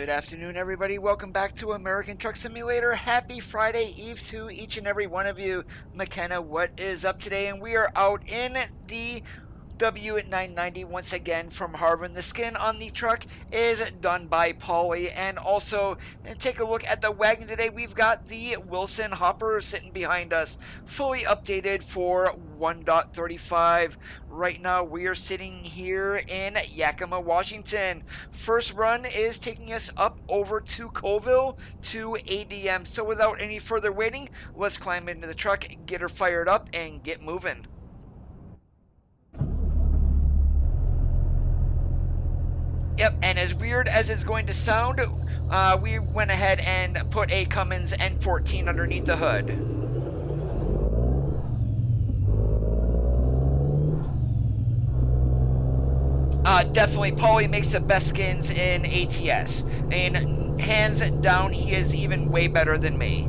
Good afternoon, everybody. Welcome back to American Truck Simulator. Happy Friday Eve to each and every one of you. McKenna, what is up today? And we are out in the W990 once again from Harvard. The skin on the truck is done by Pauly. And also, take a look at the wagon today. We've got the Wilson hopper sitting behind us, fully updated for 1.35. Right now, we are sitting here in Yakima, Washington. First run is taking us up over to Colville to ADM. So without any further waiting, let's climb into the truck, get her fired up, and get moving. Yep, and as weird as it's going to sound, we went ahead and put a Cummins N14 underneath the hood. Definitely, Pauly makes the best skins in ATS. And hands down, he is even way better than me.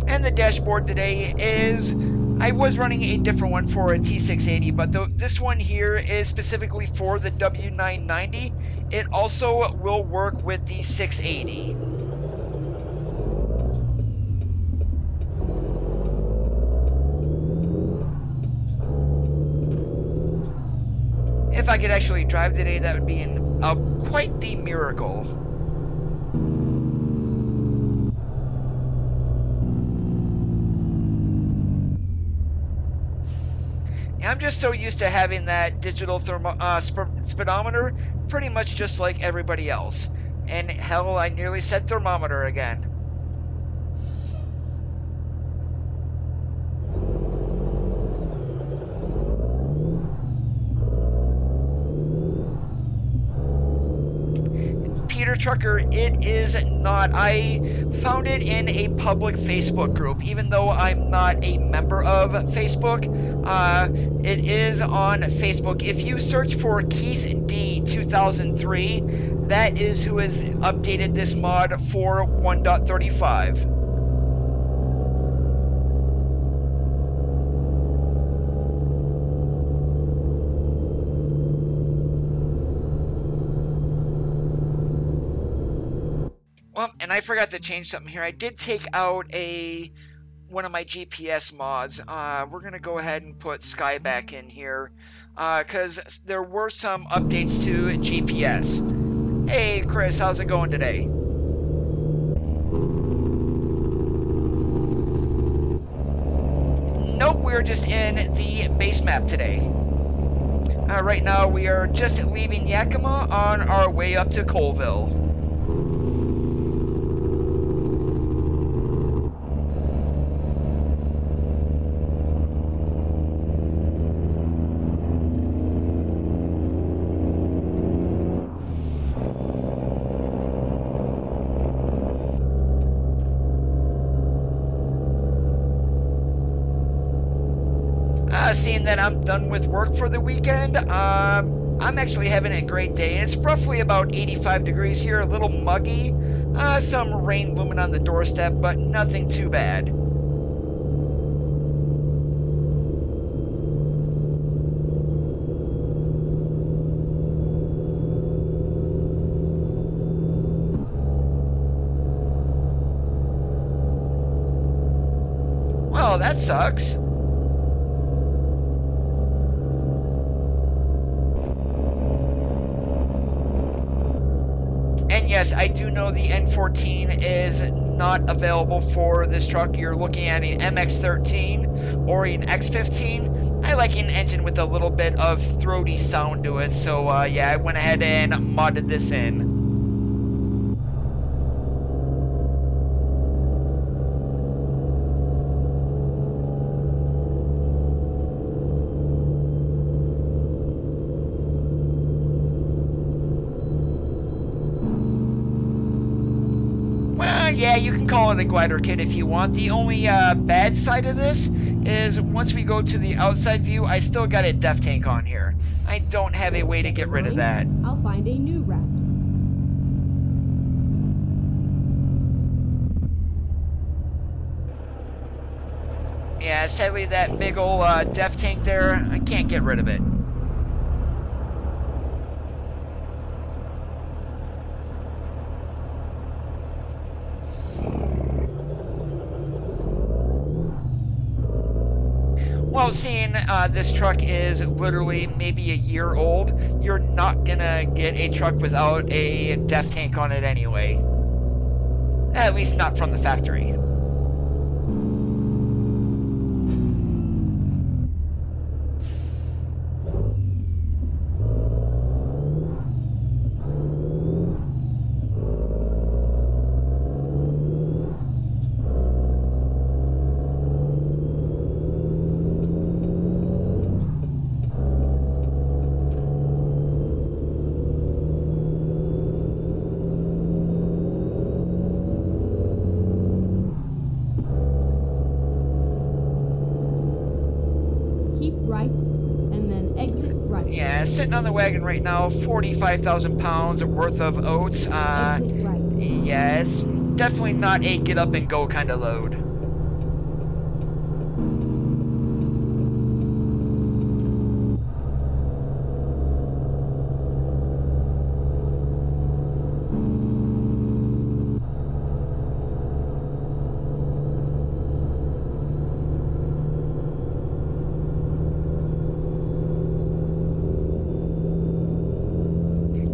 And the dashboard today is, I was running a different one for a T680, but this one here is specifically for the W990. It also will work with the 680. If I could actually drive today, that would be quite the miracle. I'm just so used to having that digital speedometer, pretty much just like everybody else. And hell, I nearly said thermometer again. Peter Trucker, it is not. I found it in a public Facebook group, even though I'm not a member of Facebook. It is on Facebook. If you search for Keith D 2003, that is who has updated this mod for 1.35. Well, and I forgot to change something here. I did take out one of my GPS mods. We're going to go ahead and put Sky back in here because there were some updates to GPS. Hey, Chris, how's it going today? Nope, we're just in the base map today. Right now, we are just leaving Yakima on our way up to Colville. Seeing that I'm done with work for the weekend, I'm actually having a great day. And it's roughly about 85 degrees here, a little muggy, some rain looming on the doorstep, but nothing too bad. Well, that sucks. Yes, I do know the N14 is not available for this truck. You're looking at an MX-13 or an X-15. I like an engine with a little bit of throaty sound to it, so yeah, I went ahead and modded this in. Yeah, you can call it a glider kit if you want. The only bad side of this is once we go to the outside view, I still got a def tank on here. I don't have a way to get rid of that. I'll find a new route. Yeah, Yeah, sadly that big old def tank there, I can't get rid of it. Well, seeing this truck is literally maybe a year old, you're not gonna get a truck without a def tank on it anyway. At least not from the factory. Yeah, sitting on the wagon right now, 45,000 pounds worth of oats. Yeah, it's definitely not a get up and go kind of load.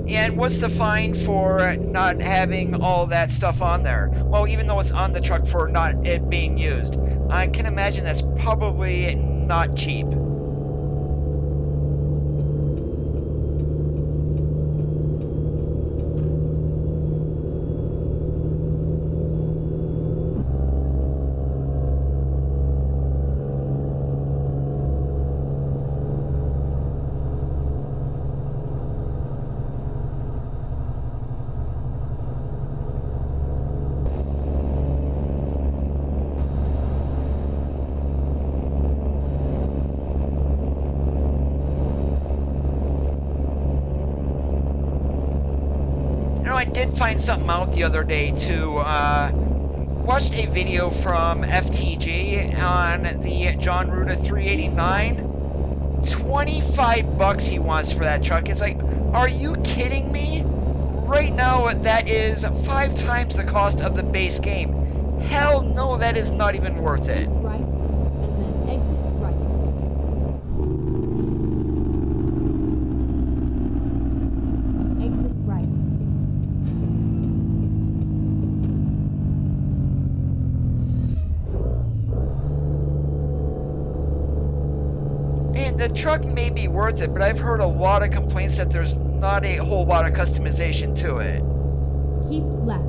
And what's the fine for not having all that stuff on there? Well, even though it's on the truck for not it being used, I can imagine that's probably not cheap. I did find something out the other day too. Watched a video from FTG on the John Ruda 389. 25 bucks he wants for that truck. It's like, are you kidding me? Right now that is 5 times the cost of the base game. Hell no, that is not even worth it. Right, and then exit right. Exit right. And the truck may be worth it, but I've heard a lot of complaints that there's not a whole lot of customization to it. Keep left.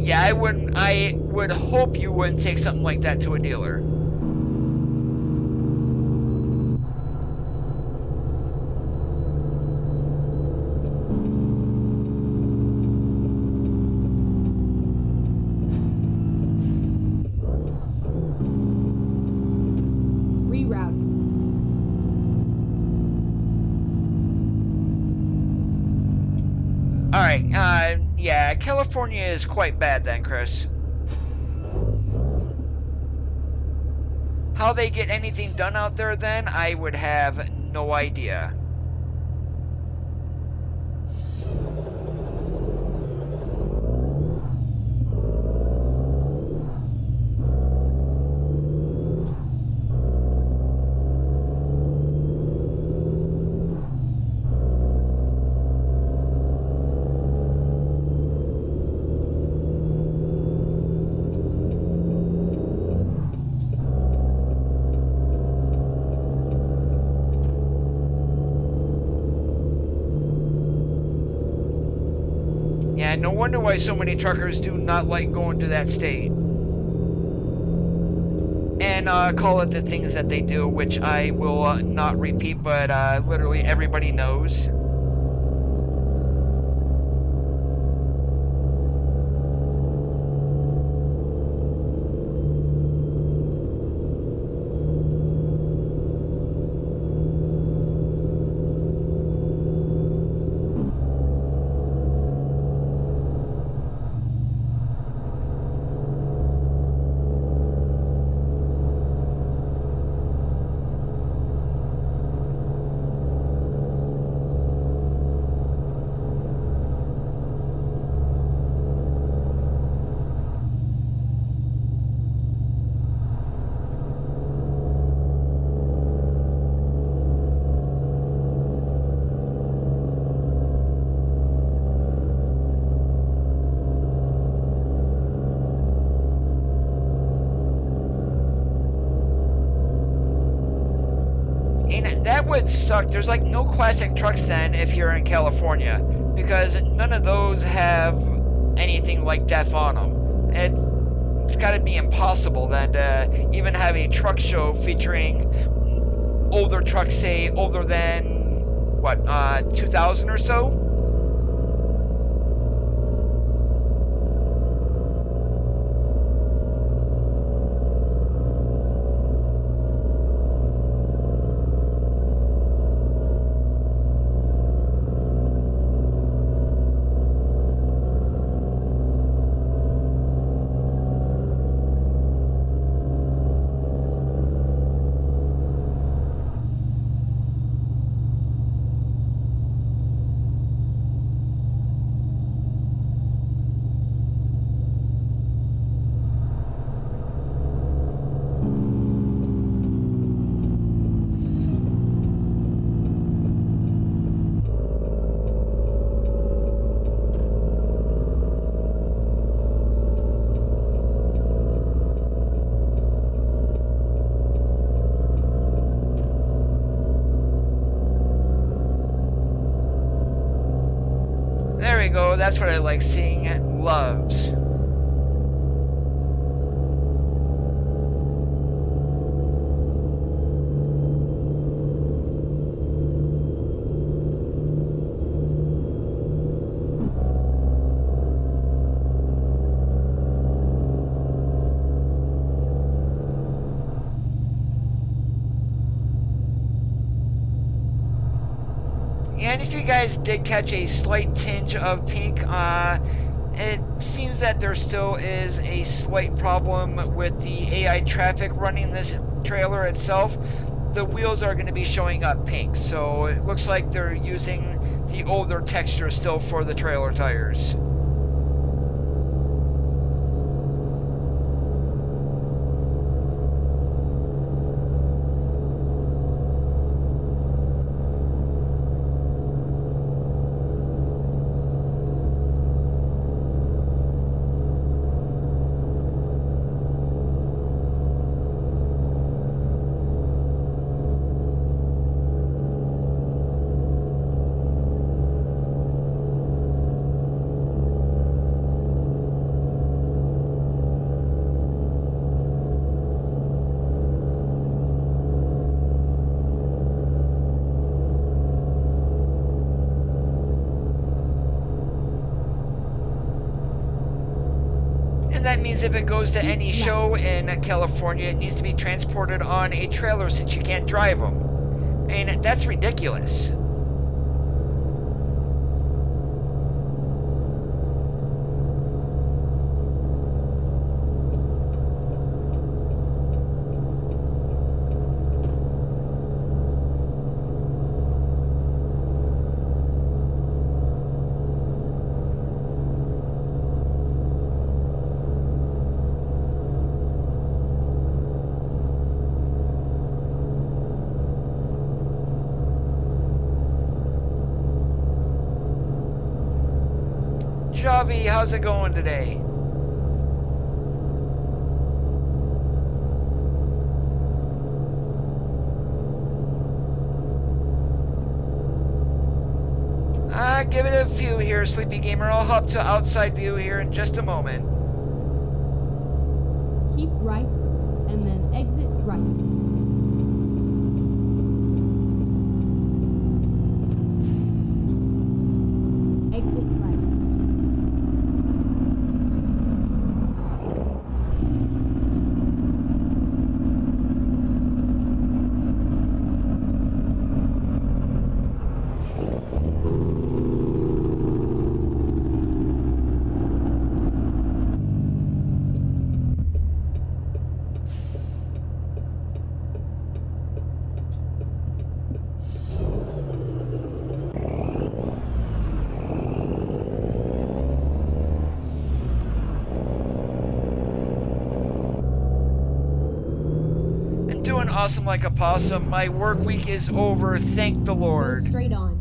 Yeah, I would hope you wouldn't take something like that to a dealer. Alright, yeah, California is quite bad then, Chris. How they get anything done out there then, I would have no idea. wonder why so many truckers do not like going to that state. And call it the things that they do, which I will not repeat, but literally everybody knows. That would suck. There's like no classic trucks then if you're in California, because none of those have anything like DEF on them. It's got to be impossible then to even have a truck show featuring older trucks, say older than what, 2000 or so. Go. That's what I like seeing. Loves. And if you guys did catch a slight tinge of pink, it seems that there still is a slight problem with the AI traffic running this trailer itself. The wheels are going to be showing up pink, so it looks like they're using the older texture still for the trailer tires. That means if it goes to any show in California, it needs to be transported on a trailer since you can't drive them. And that's ridiculous. Javi, how's it going today? give it a few here, Sleepy Gamer. I'll hop to outside view here in just a moment. Keep right, and then exit right. Exit right. Doing awesome like a possum. My work week is over, thank the Go Lord. straight on.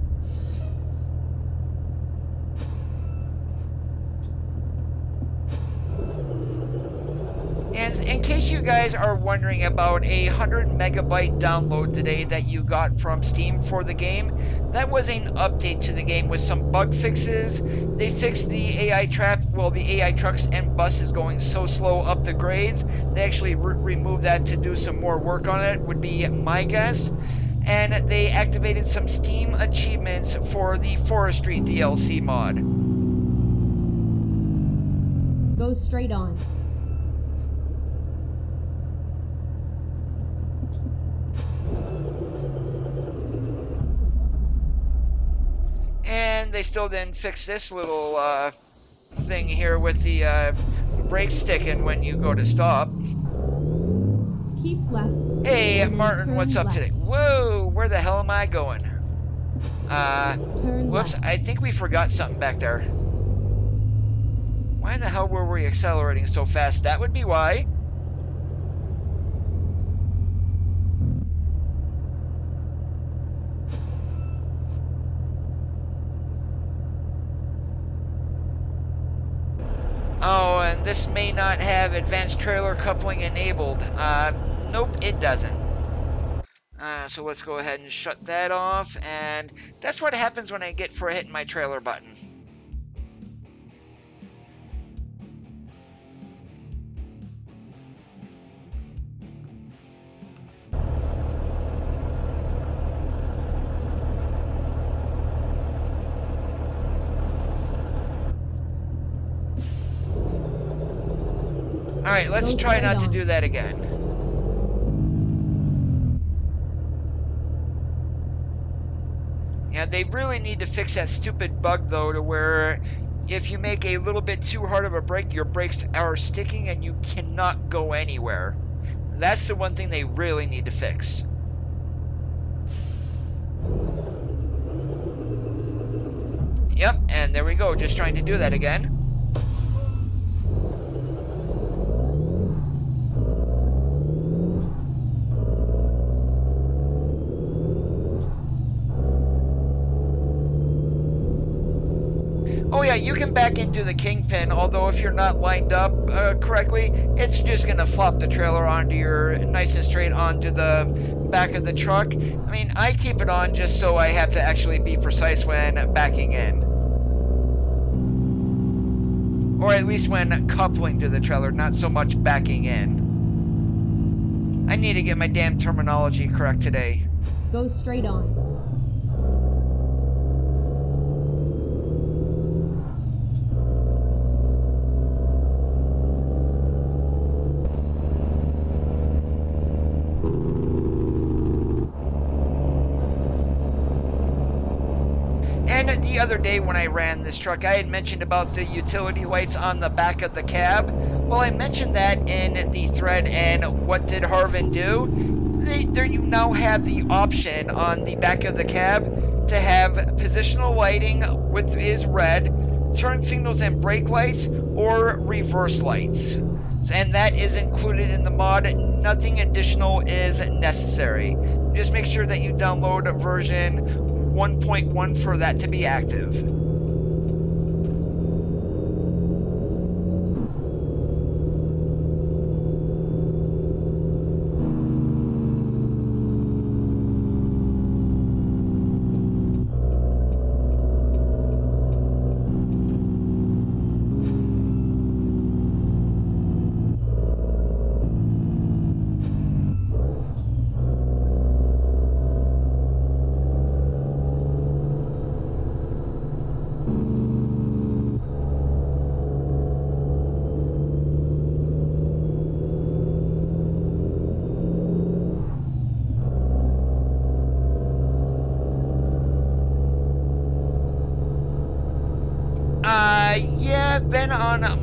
And in case you guys are wondering about a 100 megabyte download today that you got from Steam for the game, that was an update to the game with some bug fixes. They fixed the AI trap, well, the AI trucks and buses going so slow up the grades. They actually removed that to do some more work on it, would be my guess. And they activated some Steam achievements for the Forestry DLC mod. Go straight on. And they still didn't fix this little thing here with the brake sticking when you go to stop. Keep left. Hey, and then Martin, what's turn up left. today? Whoa, where the hell am I going? Turn Whoops, left. I think we forgot something back there. Why the hell were we accelerating so fast? That would be why. Oh, and this may not have advanced trailer coupling enabled. Nope, it doesn't. So let's go ahead and shut that off, and that's what happens when I get for hitting my trailer button. Alright, let's try not to do that again. Yeah, they really need to fix that stupid bug, though, to where if you make a little bit too hard of a brake, your brakes are sticking and you cannot go anywhere. That's the one thing they really need to fix. Yep, and there we go, just trying to do that again. Oh yeah, you can back into the Kingpin, although if you're not lined up correctly, it's just going to flop the trailer onto your, nice and straight onto the back of the truck. I mean, I keep it on just so I have to actually be precise when backing in. Or at least when coupling to the trailer, not so much backing in. I need to get my damn terminology correct today. Go straight on. And the other day when I ran this truck, I had mentioned about the utility lights on the back of the cab. Well, I mentioned that in the thread, and what did Harvin do? There you now have the option on the back of the cab to have positional lighting with is red, turn signals and brake lights, or reverse lights. And that is included in the mod. Nothing additional is necessary. Just make sure that you download version 1.1 for that to be active.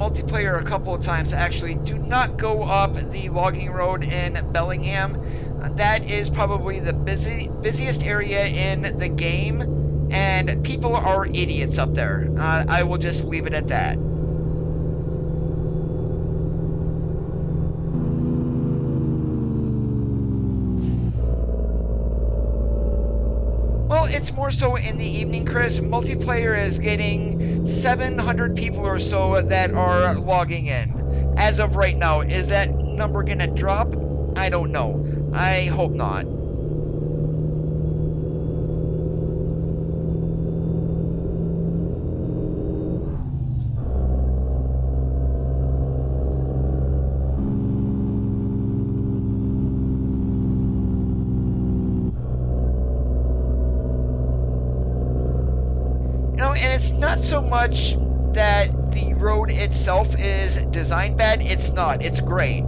multiplayer a couple of times actually. Do not go up the logging road in Bellingham. That is probably the busiest area in the game, and people are idiots up there. I will just leave it at that. Well, it's more so in the evening, Chris. Multiplayer is getting 700 people or so that are logging in. As of right now, is that number gonna drop? I don't know. I hope not. And it's not so much that the road itself is designed bad. It's not. It's great.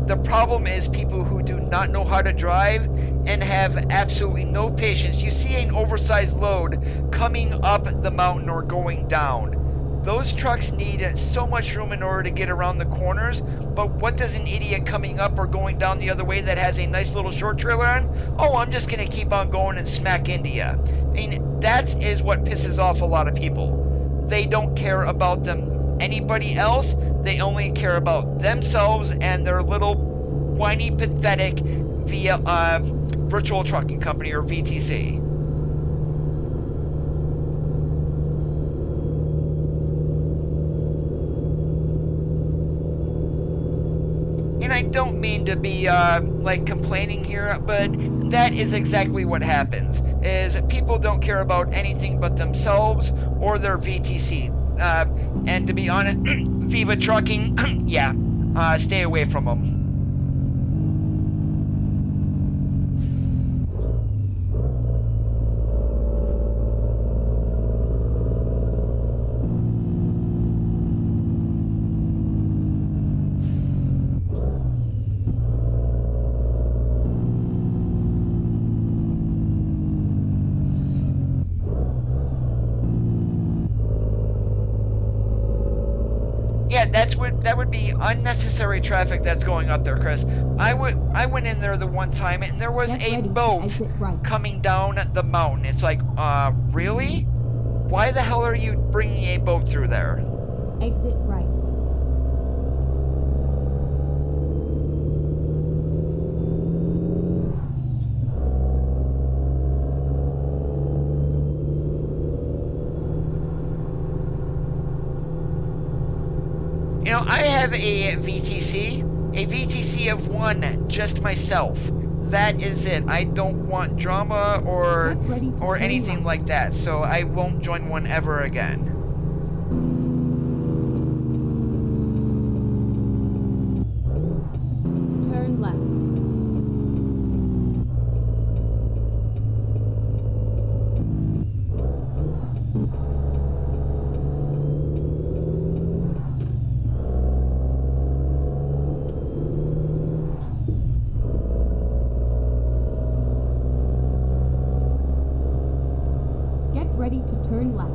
The problem is people who do not know how to drive and have absolutely no patience. You see an oversized load coming up the mountain or going down. Those trucks need so much room in order to get around the corners, but what does an idiot coming up or going down the other way that has a nice little short trailer on? Oh, I'm just going to keep on going and smack into you. I mean, that is what pisses off a lot of people. They don't care about anybody else. They only care about themselves and their little whiny, pathetic virtual trucking company, or VTC. And I don't mean to be like complaining here, but that is exactly what happens. Is people don't care about anything but themselves or their VTC. And to be honest, Viva Trucking, yeah, stay away from them. Yeah, that would be unnecessary traffic that's going up there, Chris. I went in there the one time and there was a boat coming down the mountain. It's like, really? Why the hell are you bringing a boat through there? Exit right. You know, I have a VTC of one, just myself. That is it. I don't want drama or anything like that, so I won't join one ever again. Turn left. Ready to turn left.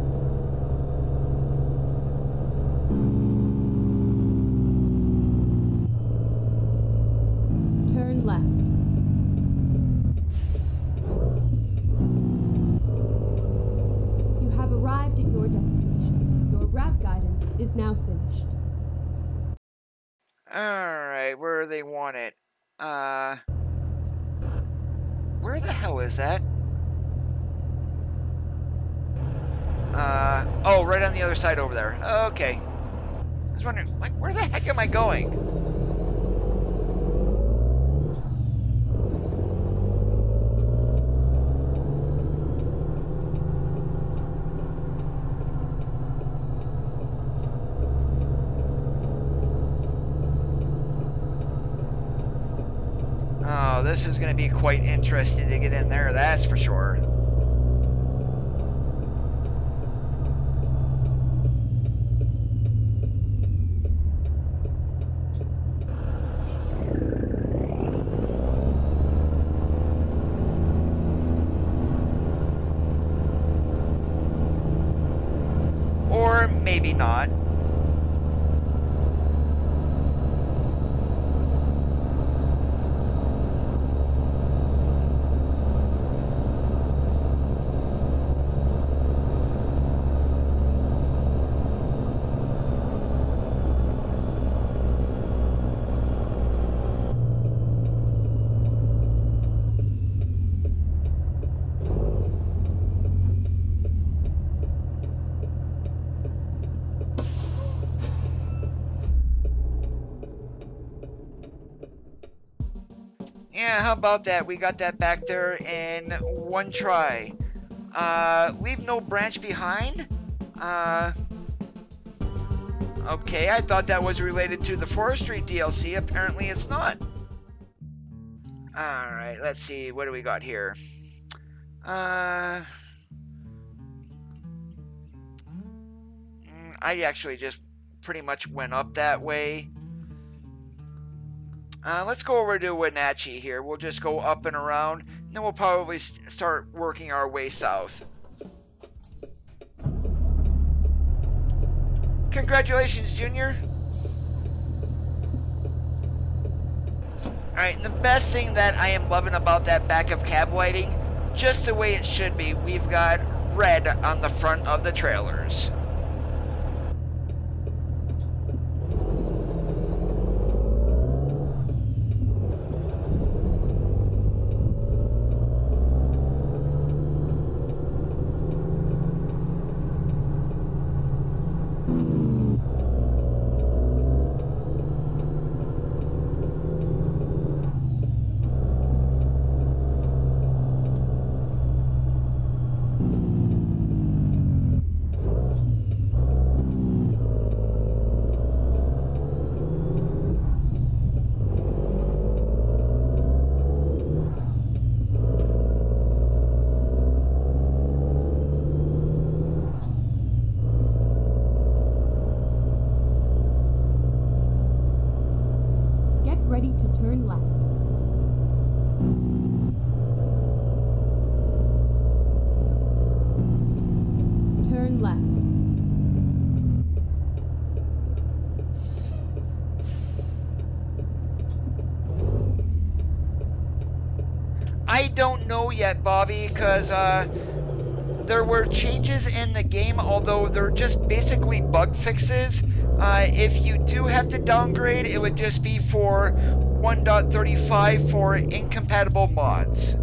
Turn left. You have arrived at your destination. Your route guidance is now finished. Alright, where do they want it? Where the hell is that? Oh, right on the other side over there. Okay. I was wondering, like, where the heck am I going? Oh, this is going to be quite interesting to get in there, that's for sure. Or maybe not. Yeah, how about that? We got that back there in one try. Leave no branch behind? Okay, I thought that was related to the forestry DLC. Apparently it's not. Alright, let's see. What do we got here? I actually just pretty much went up that way. Let's go over to Wenatchee here. We'll just go up and around, and then we'll probably start working our way south. Congratulations, Junior. Alright, the best thing that I am loving about that backup cab lighting, just the way it should be, we've got red on the front of the trailers. I don't know yet, Bobby, because there were changes in the game, although they're just basically bug fixes. If you do have to downgrade, it would just be for 1.35 for incompatible mods.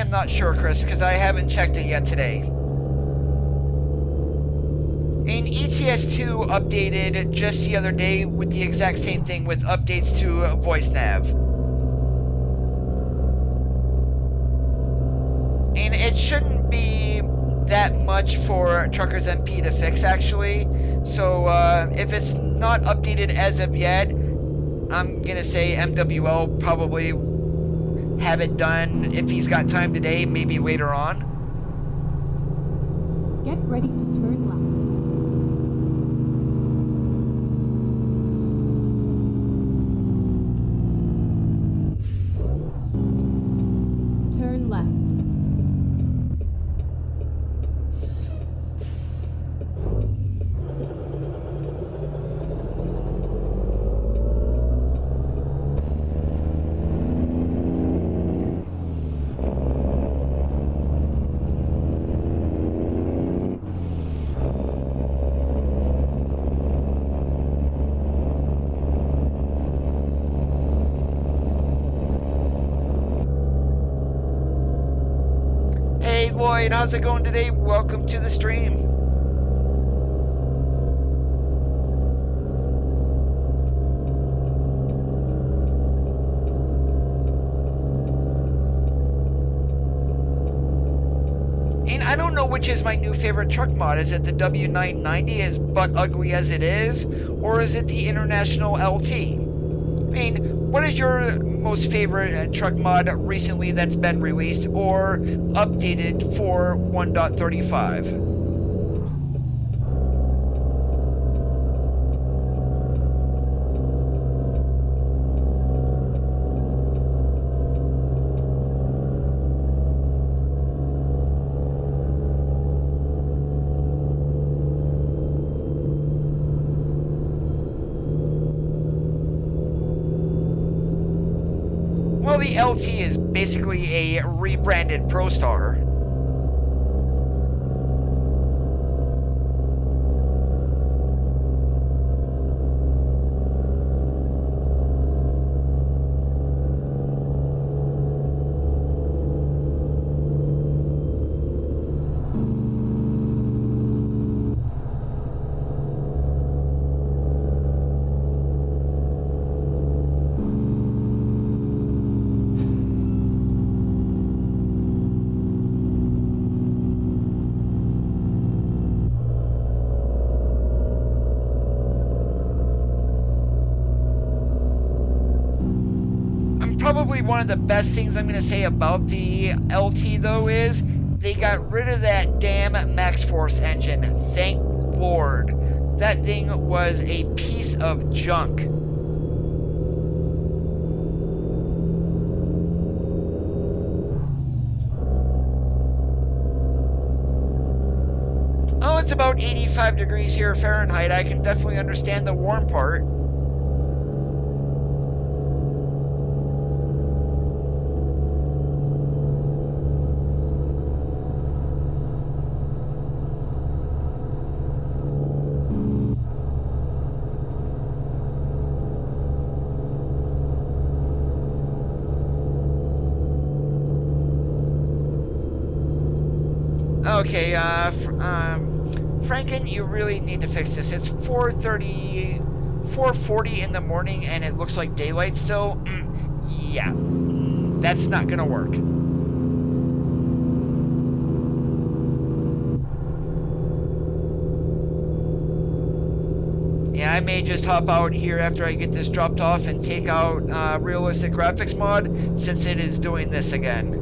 Not sure, Chris, because I haven't checked it yet today. And ETS2 updated just the other day with the exact same thing with updates to voice nav. And it shouldn't be that much for Truckers MP to fix, actually. So if it's not updated as of yet, I'm gonna say MWL probably have it done if he's got time today, maybe later on. Get ready to turn left. Turn left. Lloyd, how's it going today? Welcome to the stream. And I don't know which is my new favorite truck mod. Is it the W990, as butt ugly as it is, or is it the International LT? I mean, what is your most favorite truck mod recently that's been released or updated for 1.35? the LT is basically a rebranded ProStar. Probably one of the best things I'm going to say about the LT though is they got rid of that damn Max Force engine. Thank Lord. That thing was a piece of junk. Oh, it's about 85 degrees here Fahrenheit. I can definitely understand the warm part. Okay, Franken, you really need to fix this. It's 4:40 in the morning and it looks like daylight still. Yeah, that's not gonna work. Yeah, I may just hop out here after I get this dropped off and take out Realistic Graphics Mod since it is doing this again.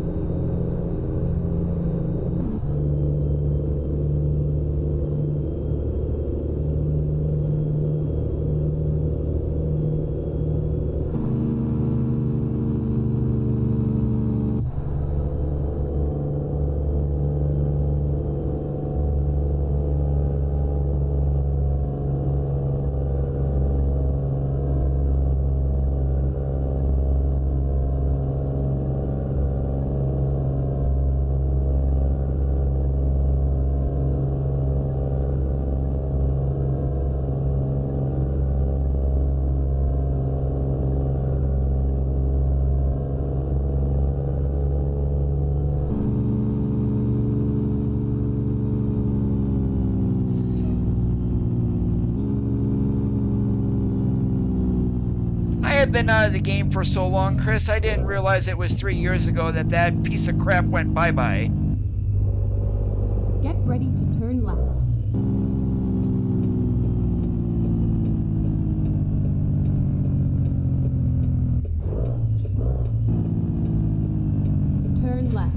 Been out of the game for so long, Chris, I didn't realize it was 3 years ago that that piece of crap went bye-bye. Get ready to turn left. Turn left.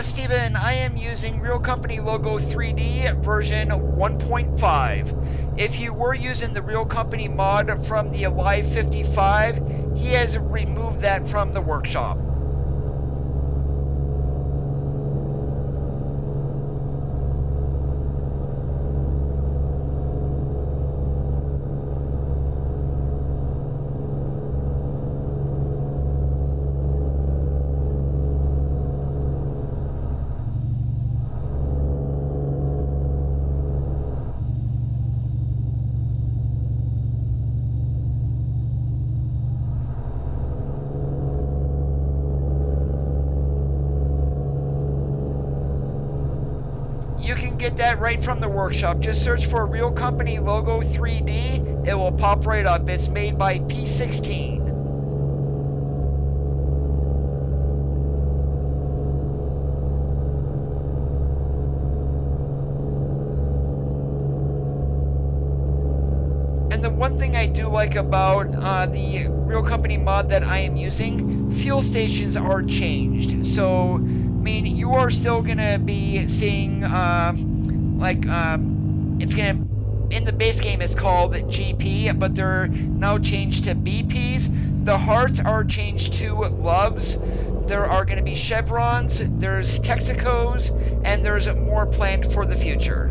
Steven, I am using Real Company Logo 3D version 1.5. If you were using the Real Company mod from the Alive 55, he has removed that from the workshop. You can get that right from the workshop. Just search for Real Company Logo 3D. It will pop right up. It's made by P16. And the one thing I do like about the Real Company mod that I am using, fuel stations are changed. So, I mean, you are still gonna be seeing, it's gonna, in the base game it's called GP, but they're now changed to BPs. The hearts are changed to Loves. There are gonna be chevrons, there's Texacos, and there's more planned for the future.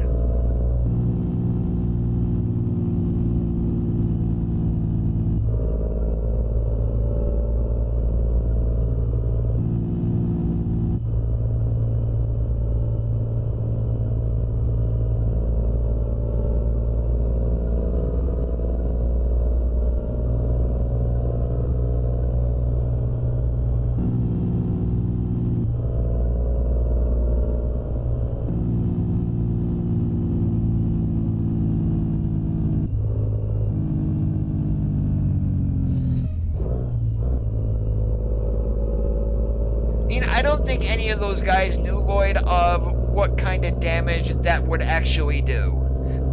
I don't think any of those guys knew, Lloyd, of what kind of damage that would actually do.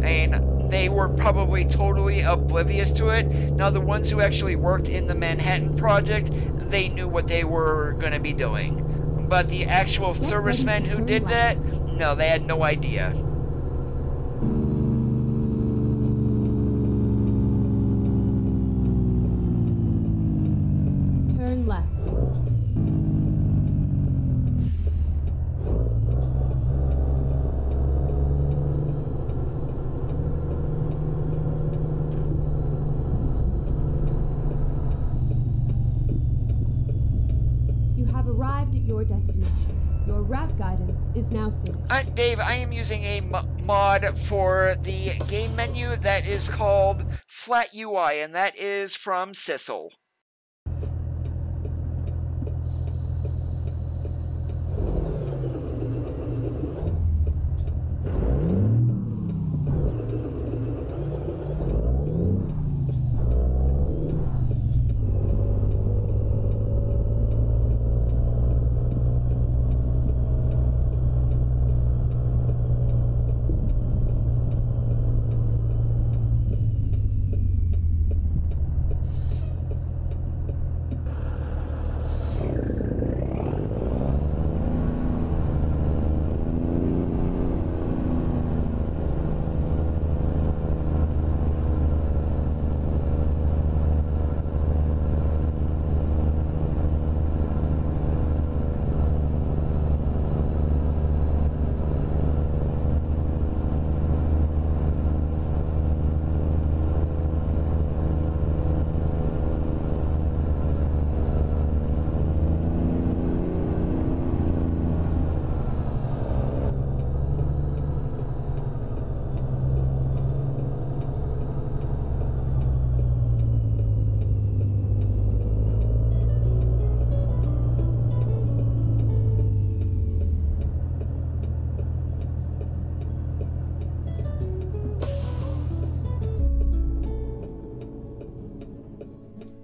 I mean, they were probably totally oblivious to it. Now, the ones who actually worked in the Manhattan Project, they knew what they were going to be doing. But the actual servicemen who did that, no, they had no idea. Turn left. Arrived at your destination. Your route guidance is now finished. Dave, I am using a mod for the game menu that is called Flat UI, and that is from Sissel.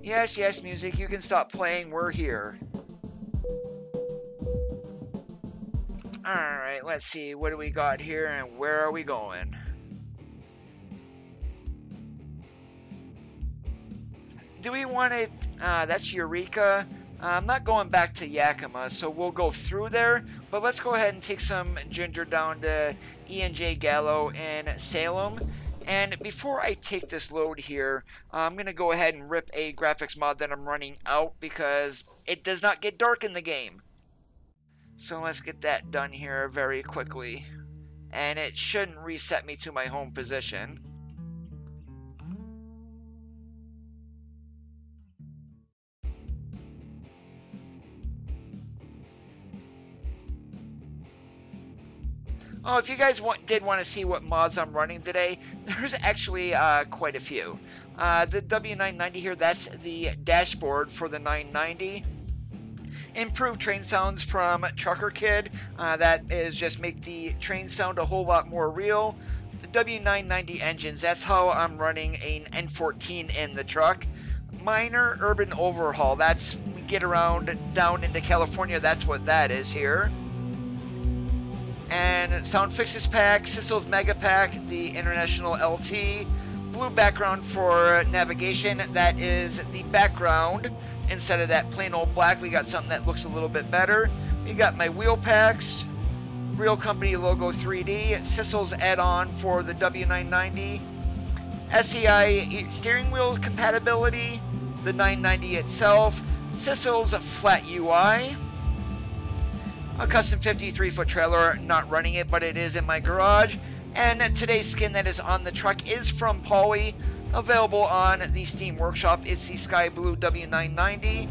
Yes, yes, music, you can stop playing, we're here. Alright, let's see, what do we got here and where are we going? Do we want it, that's Eureka. I'm not going back to Yakima, so we'll go through there, but let's go ahead and take some ginger down to E&J Gallo in Salem. And before I take this load here, I'm going to go ahead and rip a graphics mod that I'm running out because it does not get dark in the game. So let's get that done here very quickly. And it shouldn't reset me to my home position. Oh, if you guys did want to see what mods I'm running today, there's actually quite a few. The W990 here, that's the dashboard for the 990. Improved train sounds from Trucker Kid. That is just make the train sound a whole lot more real. The W990 engines, that's how I'm running an N14 in the truck. Minor urban overhaul, that's we get around down into California, that's what that is here. And Sound Fixes Pack, Sissel's Mega Pack, the International LT, blue background for navigation, that is the background. Instead of that plain old black, we got something that looks a little bit better. We got my wheel packs, Real Company logo 3D, Sissel's add-on for the W990, SEI steering wheel compatibility, the 990 itself, Sissel's flat UI, a custom 53-foot trailer, not running it, but it is in my garage. And today's skin that is on the truck is from Pauly, available on the Steam Workshop. It's the Sky Blue W990.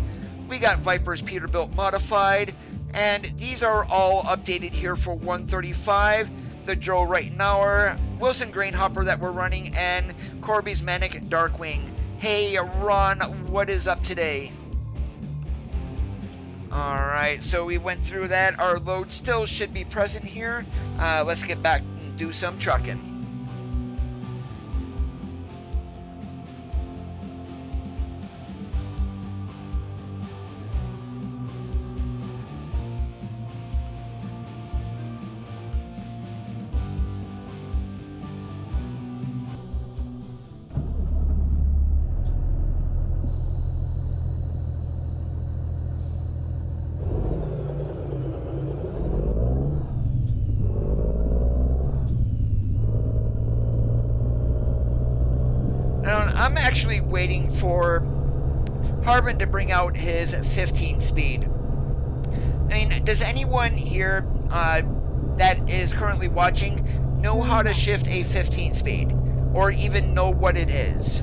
We got Viper's Peterbilt Modified, and these are all updated here for 135. The Joe Reitenauer, Wilson Grainhopper that we're running, and Corby's Manic Darkwing. Hey Ron, what is up today? Alright, so we went through that. Our load still should be present here. Let's get back and do some trucking. I'm actually waiting for Harvin to bring out his 15 speed. I mean, does anyone here that is currently watching know how to shift a 15 speed? Or even know what it is?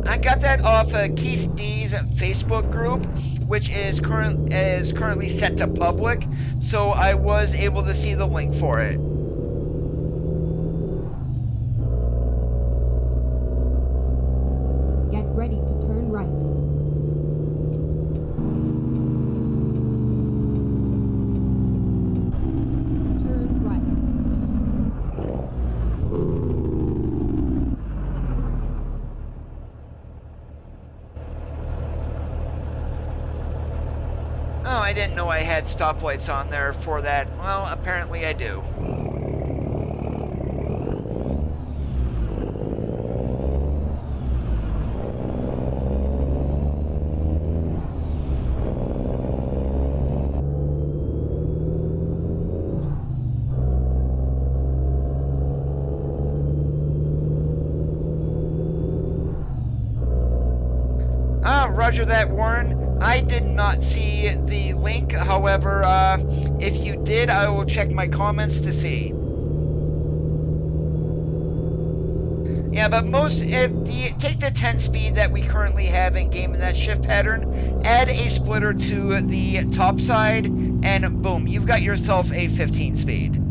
I got that off Keith D's Facebook group, which is currently set to public, so I was able to see the link for it. Get ready to turn right. Turn right. Oh, I didn't know I had stoplights on there for that. Well, apparently I do. Roger that, Warren. I did not see the link. However, if you did, I will check my comments to see. Yeah, but take the 10 speed that we currently have in game in that shift pattern, add a splitter to the top side, and boom, you've got yourself a 15 speed.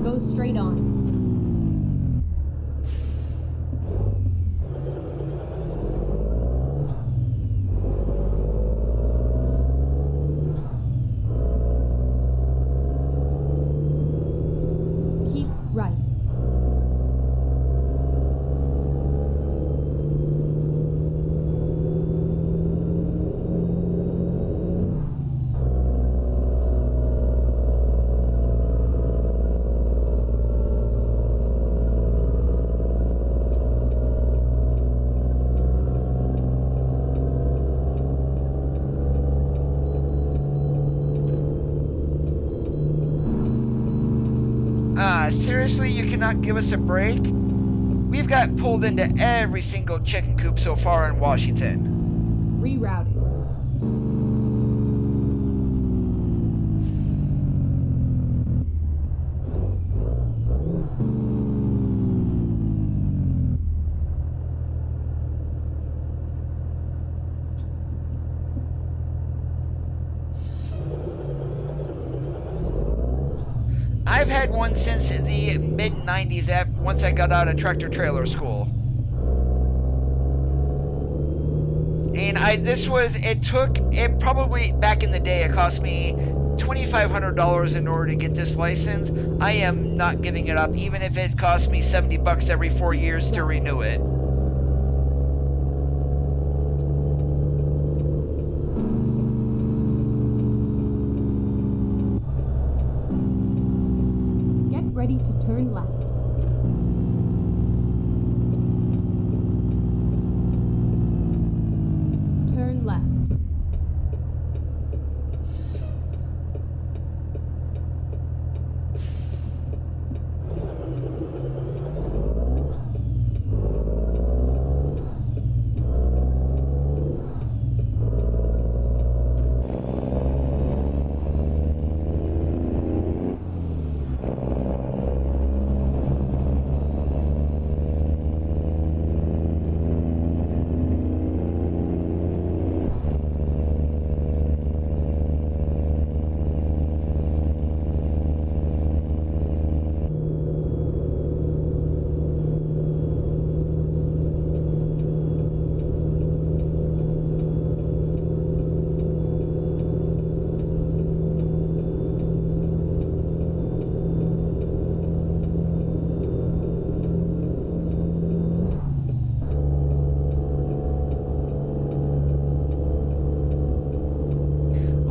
Go straight on. Keep right. Seriously, you cannot give us a break? We've got pulled into every single chicken coop so far in Washington. Rerouting. I've had one since the mid-90s once I got out of tractor-trailer school. And it probably, back in the day, it cost me $2,500 in order to get this license. I am not giving it up, even if it costs me $70 every 4 years to renew it. Ready to turn left. Turn left.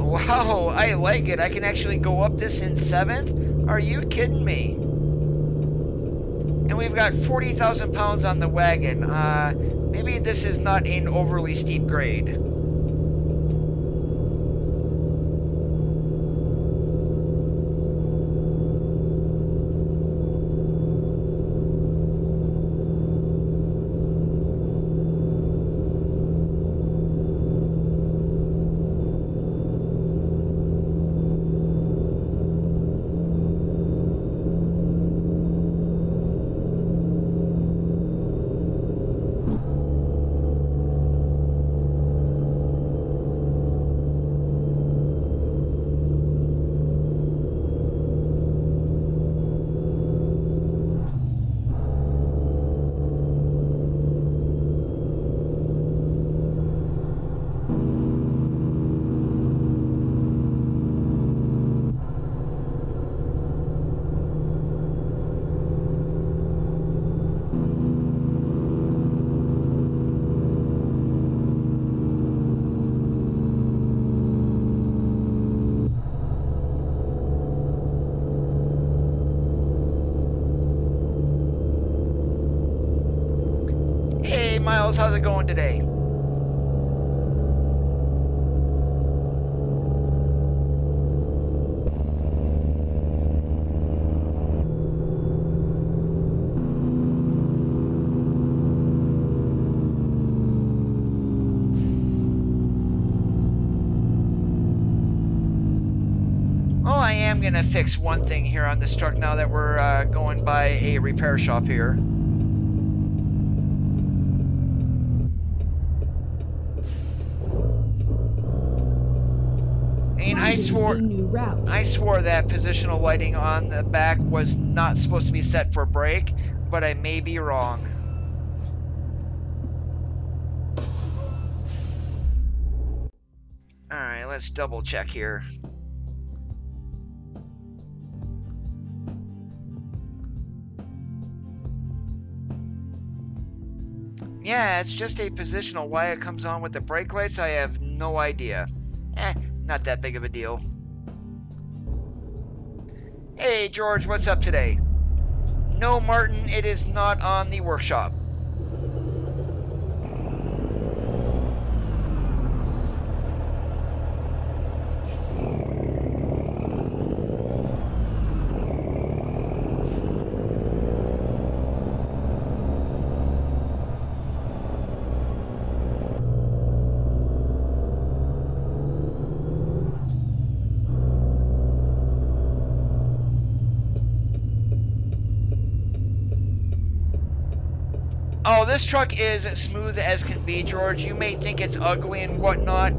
Wow, I like it. I can actually go up this in 7th? Are you kidding me? And we've got 40,000 pounds on the wagon. Maybe this is not an overly steep grade. Miles, how's it going today? Oh, I am gonna fix one thing here on this truck now that we're going by a repair shop here. I swore that positional lighting on the back was not supposed to be set for brake, but I may be wrong. Alright, let's double check here. Yeah, it's just a positional. Why it comes on with the brake lights, I have no idea. Not that big of a deal. Hey, George, what's up today? No, Martin, it is not on the workshop. this truck is smooth as can be, George. You may think it's ugly and whatnot,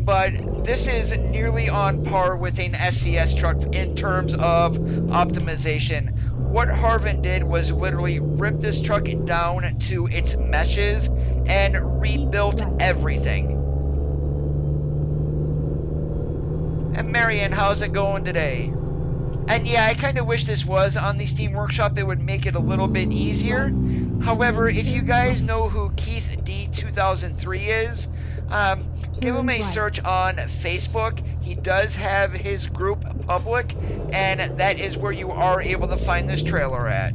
but this is nearly on par with an SCS truck in terms of optimization. What Harvin did was literally rip this truck down to its meshes and rebuilt everything. And Marianne, how's it going today? And yeah, I kind of wish this was on the Steam Workshop. It would make it a little bit easier. However, if you guys know who Keith D 2003 is, give him a search on Facebook. He does have his group public, and that is where you are able to find this trailer at.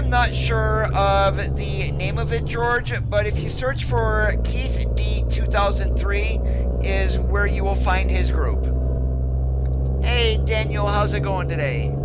Not sure of the name of it, George, but if you search for Keith D 2003 is where you will find his group. Hey Daniel, how's it going today?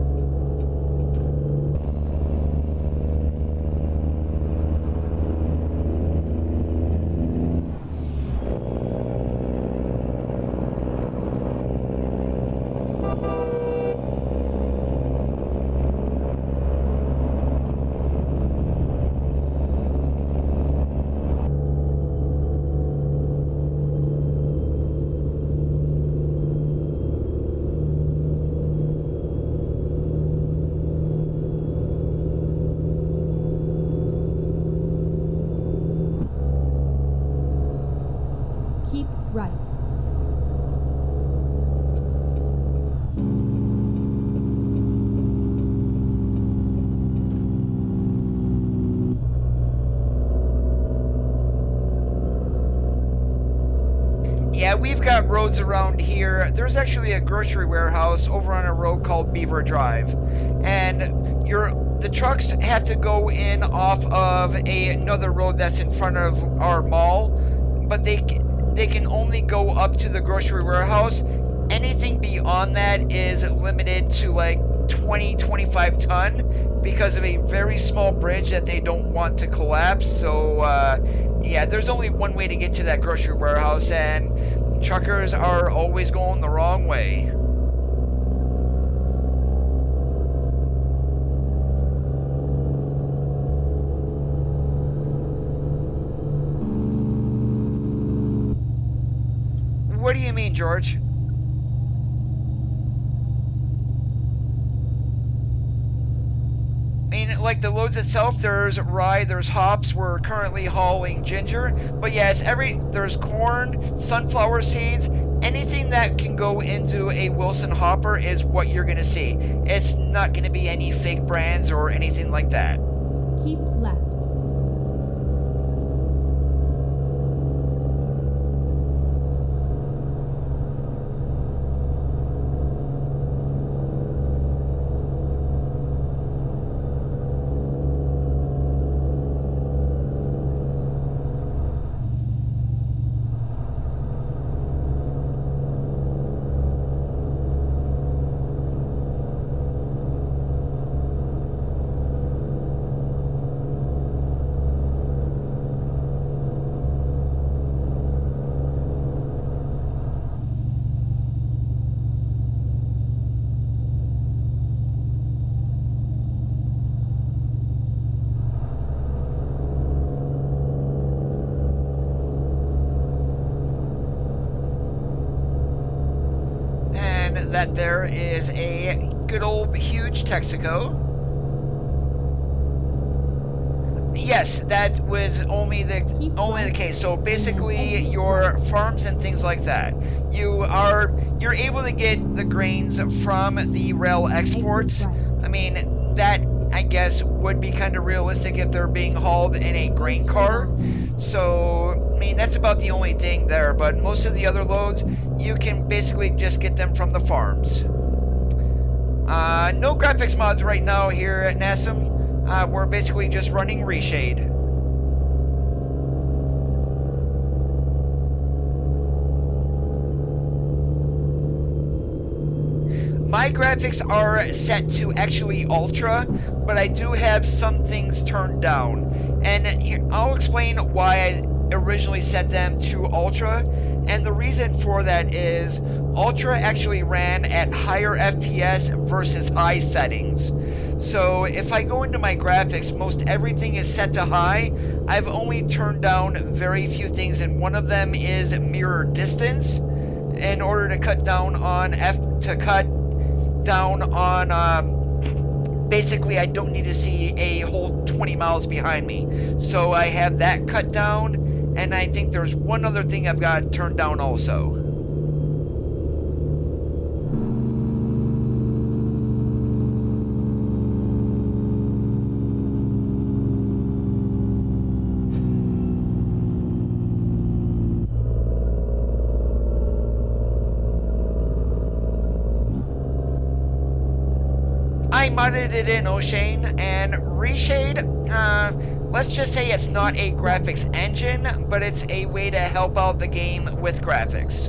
Yeah, we've got roads around here. There's actually a grocery warehouse over on a road called Beaver Drive. And the trucks have to go in off of another road that's in front of our mall. But they can only go up to the grocery warehouse. Anything beyond that is limited to like 20-25 ton because of a very small bridge that they don't want to collapse. So yeah, there's only one way to get to that grocery warehouse, and truckers are always going the wrong way. What do you mean, George? I mean, like the loads itself, there's rye, there's hops. We're currently hauling ginger, but yeah, there's corn, sunflower seeds, anything that can go into a Wilson hopper is what you're gonna see. It's not gonna be any fake brands or anything like that. Keep left. That there is a good old huge Texaco. Yes, that was only the case. So basically, your farms and things like that, you're able to get the grains from the rail exports. I mean, that I guess would be kind of realistic if they're being hauled in a grain car. So I mean, that's about the only thing there, but most of the other loads, you can basically just get them from the farms. No graphics mods right now here at NASM. We're basically just running Reshade. My graphics are set to actually Ultra, but I do have some things turned down. And here, I'll explain why I originally set them to Ultra. And the reason for that is Ultra actually ran at higher FPS versus high settings. So if I go into my graphics, most everything is set to high. I've only turned down very few things, and one of them is mirror distance, in order to cut down on basically I don't need to see a whole 20 miles behind me. So I have that cut down, and I think there's one other thing I've got turned down also. I modded it in O'Shane, and Reshade, let's just say it's not a graphics engine, but it's a way to help out the game with graphics.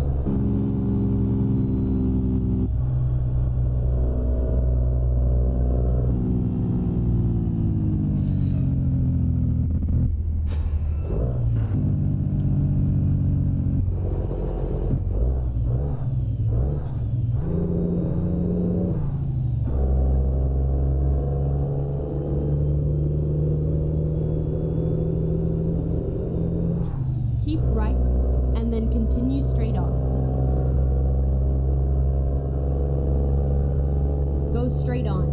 Keep right, and then continue straight on. Go straight on.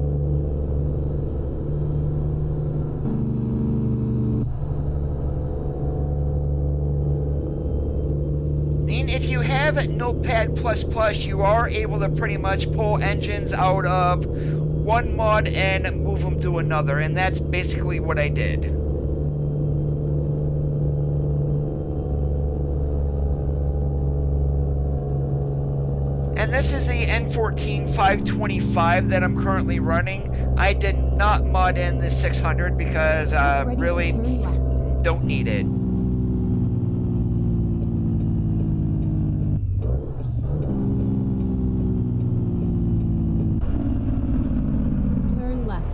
And if you have Notepad++, you are able to pretty much pull engines out of one mod and move them to another, and that's basically what I did. And this is the N14-525 that I'm currently running. I did not mod in the 600 because I really don't need it. Turn left.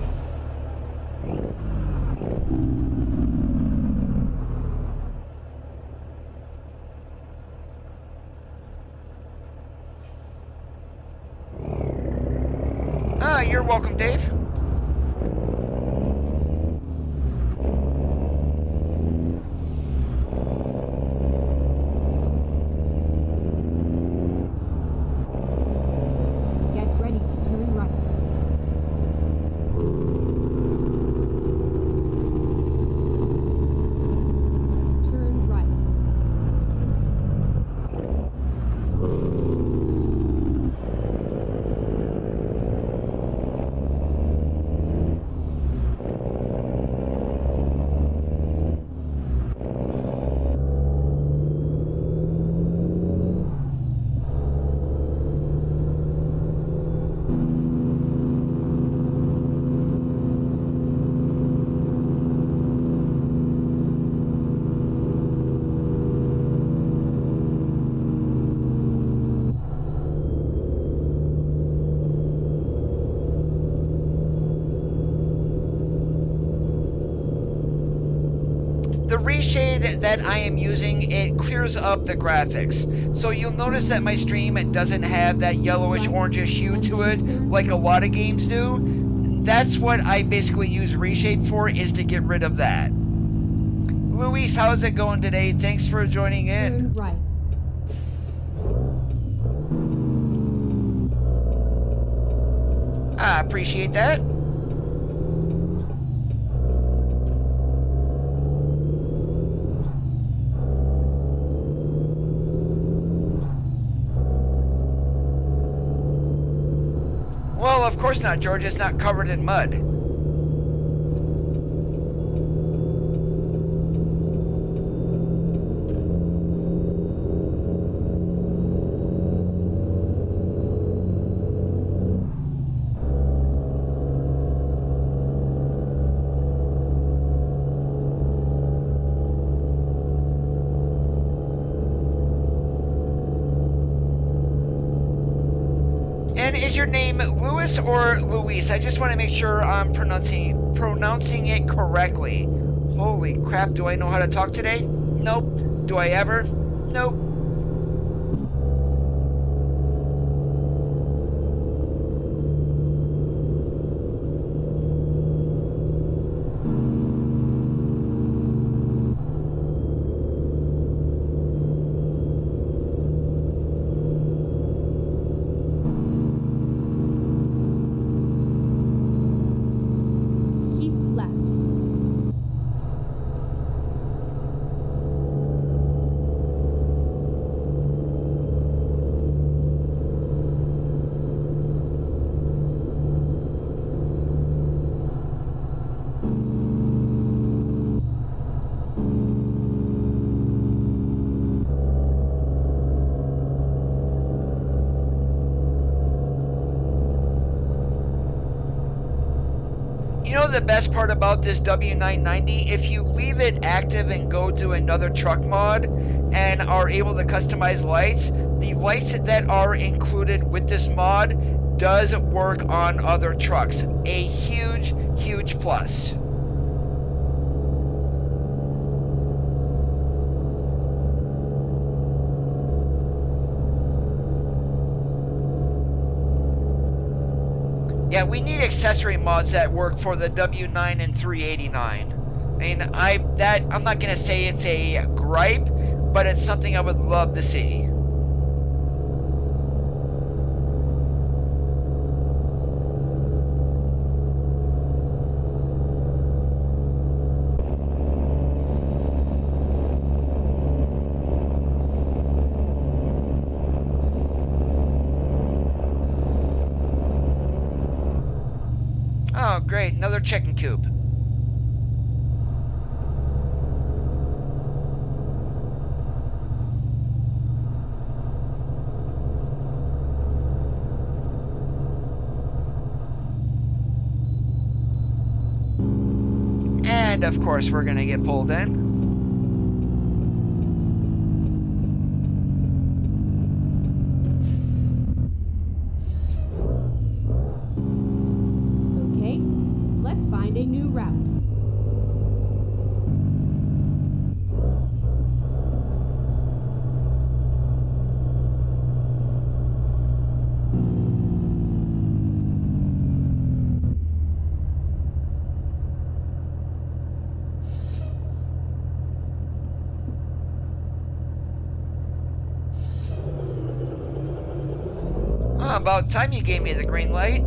You're welcome, Dave. Get ready to turn right. Turn right. The reshade that I am using, it clears up the graphics. So you'll notice that my stream doesn't have that yellowish orangish hue to it like a lot of games do. That's what I basically use reshade for, is to get rid of that. Luis, how's it going today? Thanks for joining in. Turn right. I appreciate that. Well, of course not, George. It's not covered in mud. And is your name Louis or Luis? I just want to make sure I'm pronouncing it correctly. Holy crap, do I know how to talk today? Nope. Do I ever? Nope. You know the best part about this W990? If you leave it active and go to another truck mod and are able to customize lights, the lights that are included with this mod does work on other trucks. A huge, huge plus. Yeah, we need accessory mods that work for the W9 and 389. I mean, I'm not gonna say it's a gripe, but it's something I would love to see. Oh, great, another chicken coop. And of course, we're gonna get pulled in. A new route. Oh, about time you gave me the green light.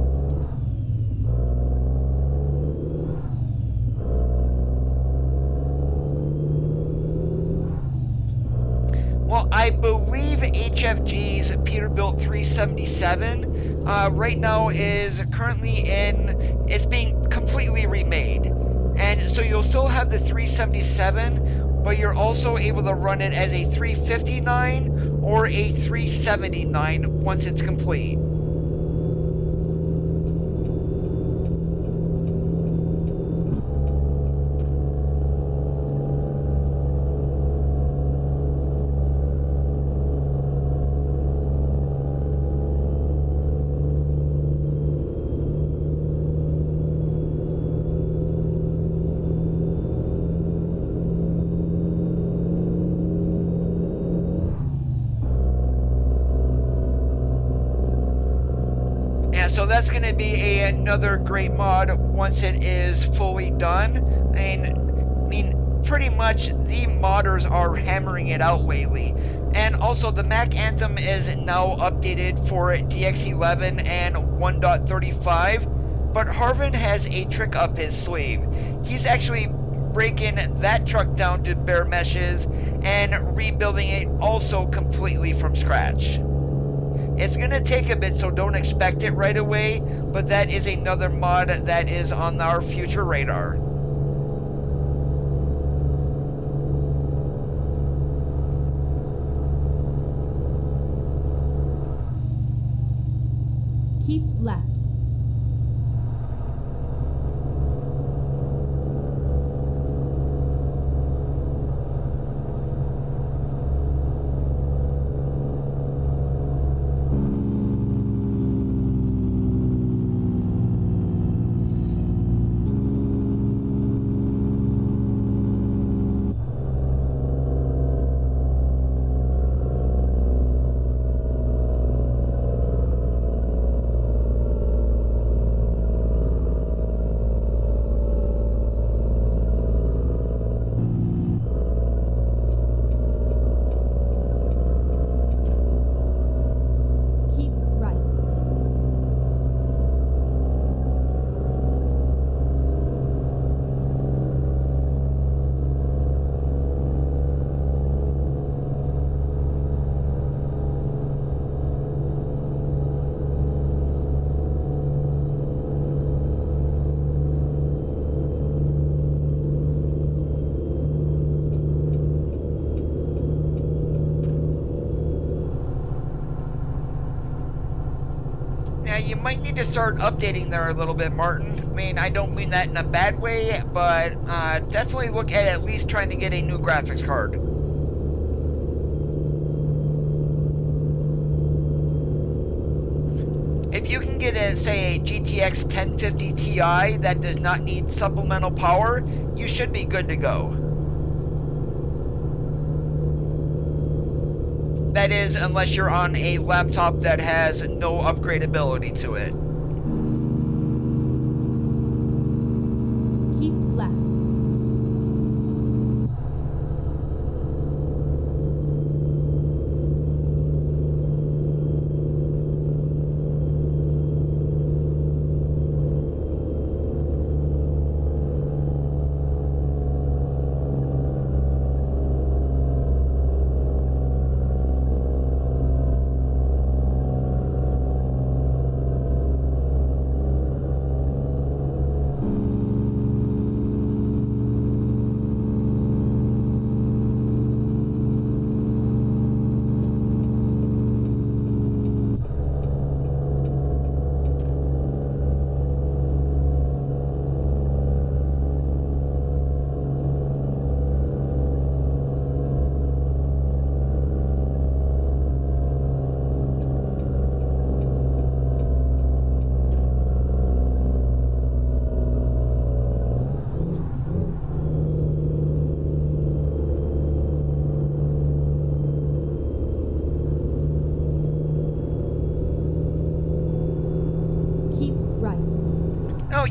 Well, I believe HFG's Peterbilt 377 right now is currently it's being completely remade. And so you'll still have the 377, but you're also able to run it as a 359 or a 379 once it's complete. So that's going to be another great mod once it is fully done. I mean, pretty much the modders are hammering it out lately. And also the Mac Anthem is now updated for DX11 and 1.35. But Harvin has a trick up his sleeve. He's actually breaking that truck down to bare meshes and rebuilding it also completely from scratch. It's going to take a bit, so don't expect it right away, but that is another mod that is on our future radar. Keep left. you might need to start updating there a little bit, Martin. I mean, I don't mean that in a bad way, but definitely look at least trying to get a new graphics card. If you can get a, say, a GTX 1050 Ti that does not need supplemental power, you should be good to go. That is, unless you're on a laptop that has no upgradability to it. Keep left.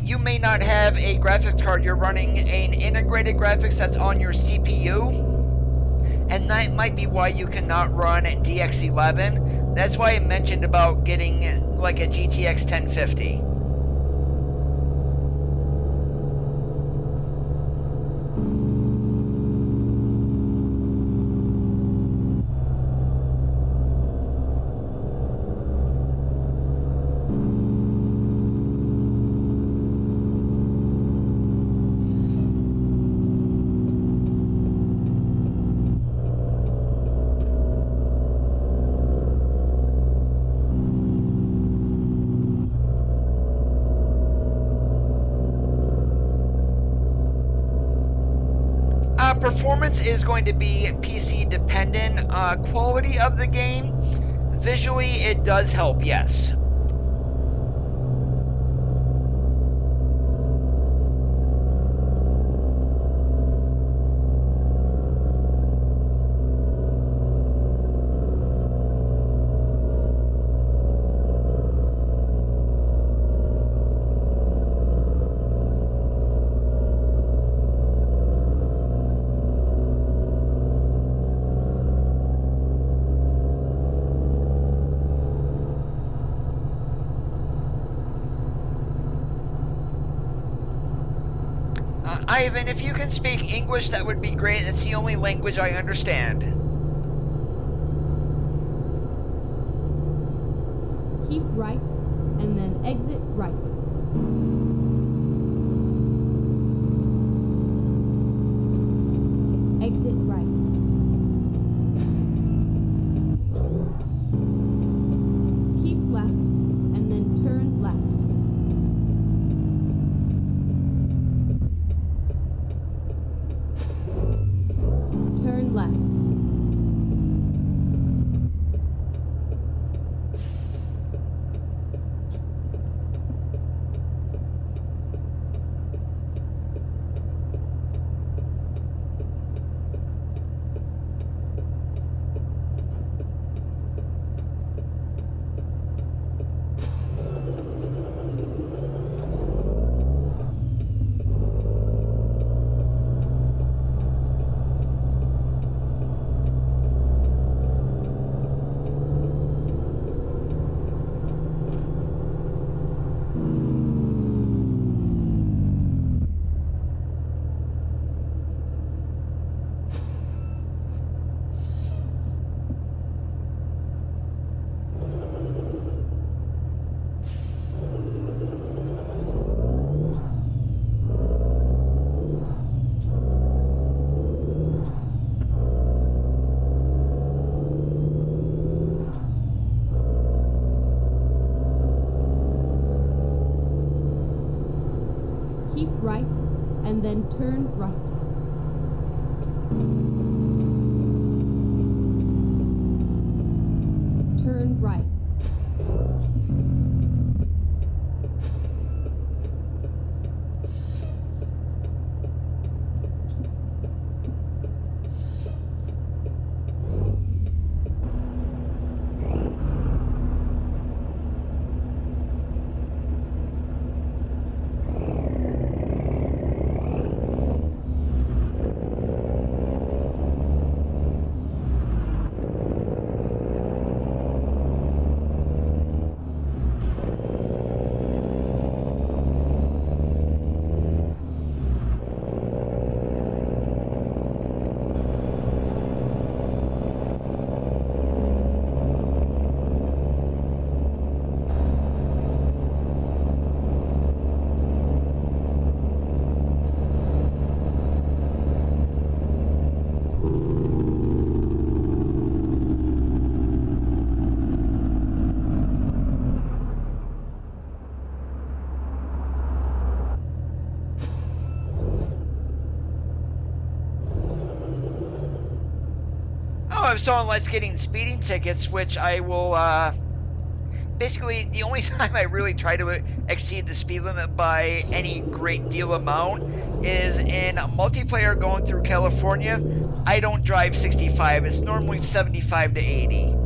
You may not have a graphics card, you're running an integrated graphics that's on your CPU, and that might be why you cannot run DX11. That's why I mentioned about getting like a GTX 1050. Performance is going to be PC dependent. Quality of the game, visually it does help, yes. Ivan, if you can speak English, that would be great. It's the only language I understand. Keep right, and then exit right. Exit right. Keep left, and then turn left. Turn left. Keep right, and then turn right. Turn right. If someone likes getting speeding tickets, which I will, basically, the only time I really try to exceed the speed limit by any great deal amount is in multiplayer going through California. I don't drive 65. It's normally 75 to 80.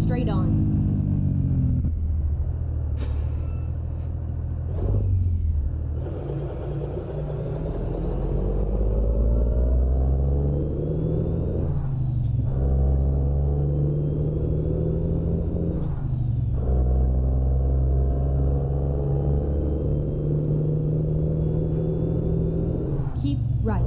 Straight on. Keep right.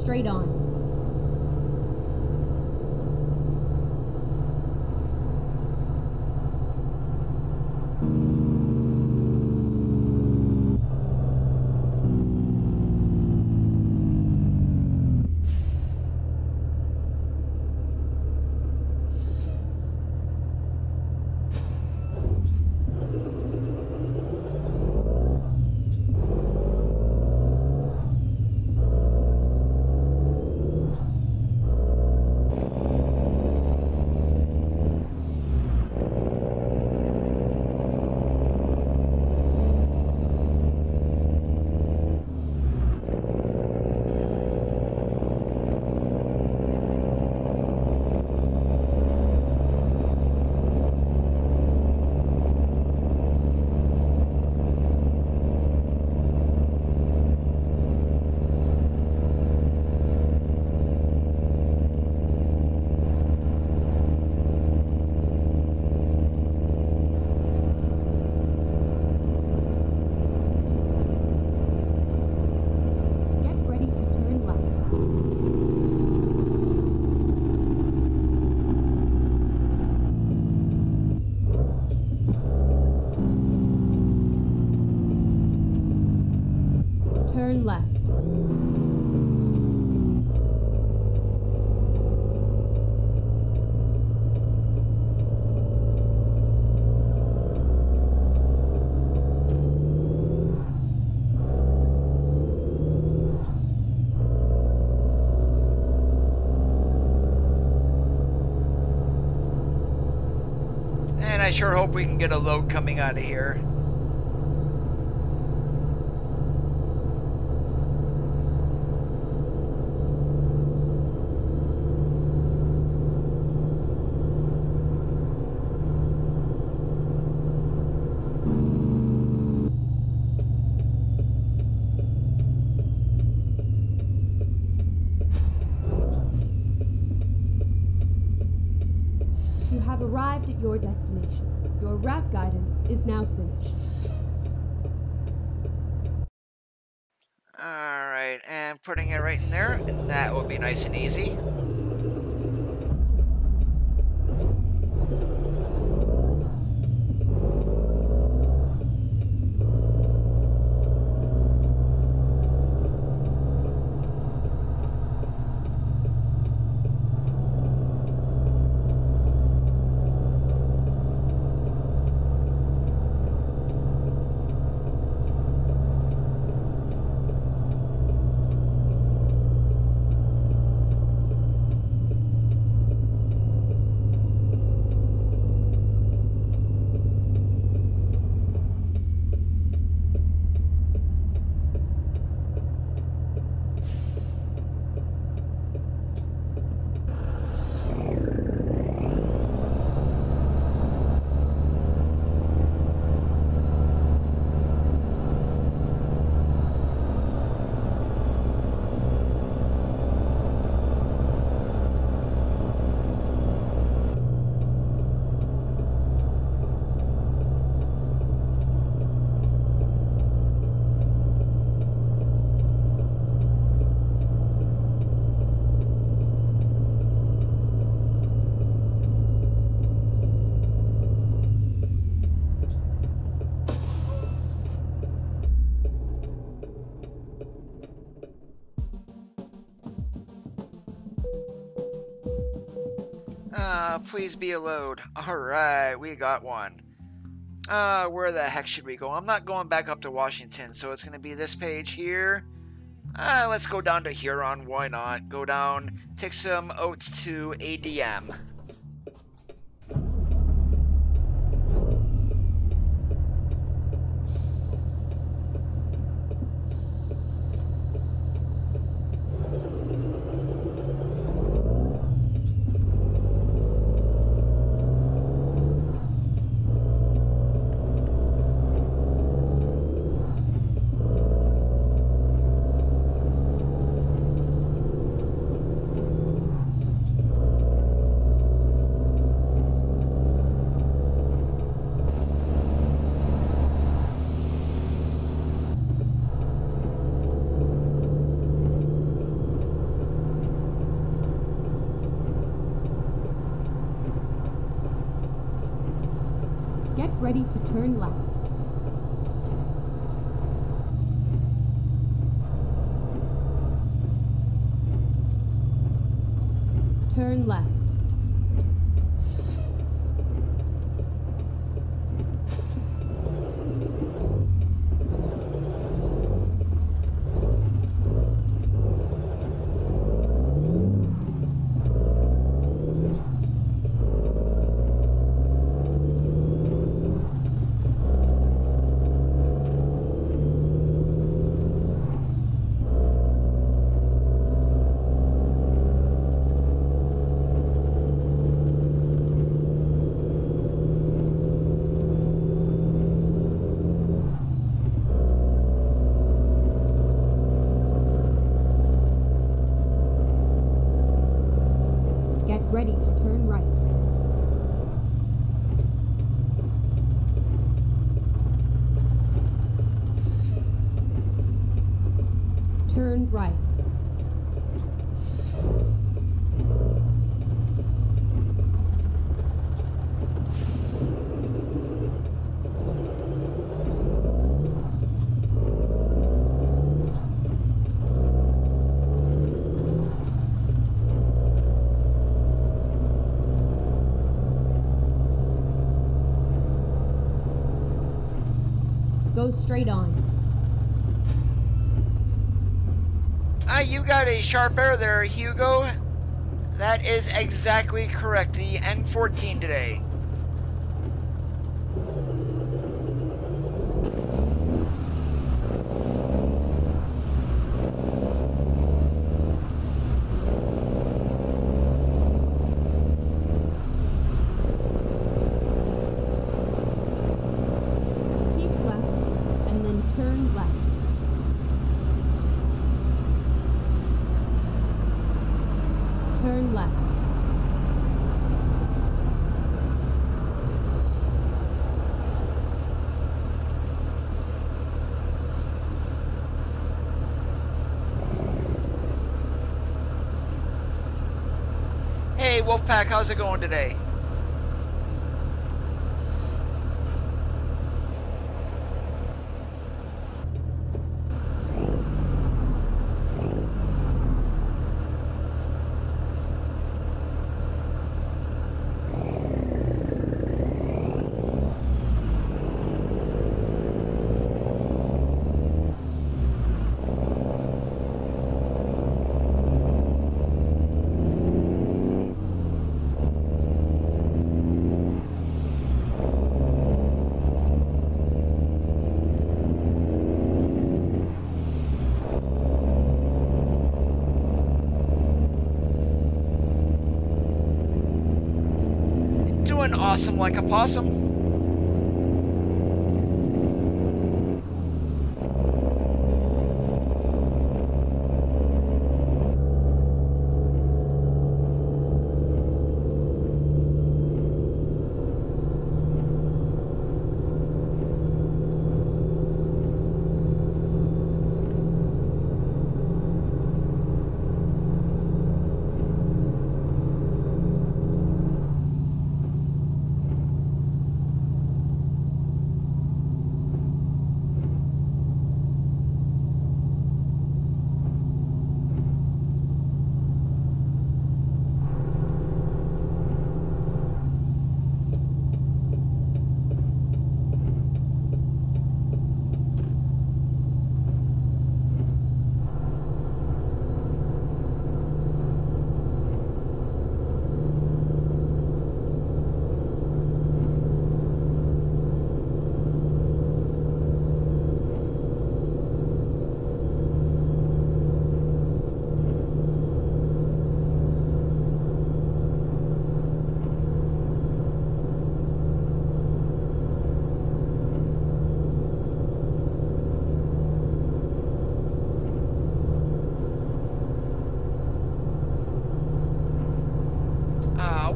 Straight on. left. And I sure hope we can get a load coming out of here. You have arrived at your destination. Your wrap guidance is now finished. Alright, and putting it right in there, and that will be nice and easy. Please be a load. Alright, we got one. Where the heck should we go? I'm not going back up to Washington, so it's going to be this page here. Let's go down to Huron. Why not? Go down, take some oats to ADM. Get ready to turn left. Turn left. Ready to turn right. Turn right. go straight on. You got a sharp error there, Hugo. That is exactly correct. The N14 today. Hey Wolfpack, how's it going today? Awesome like a possum.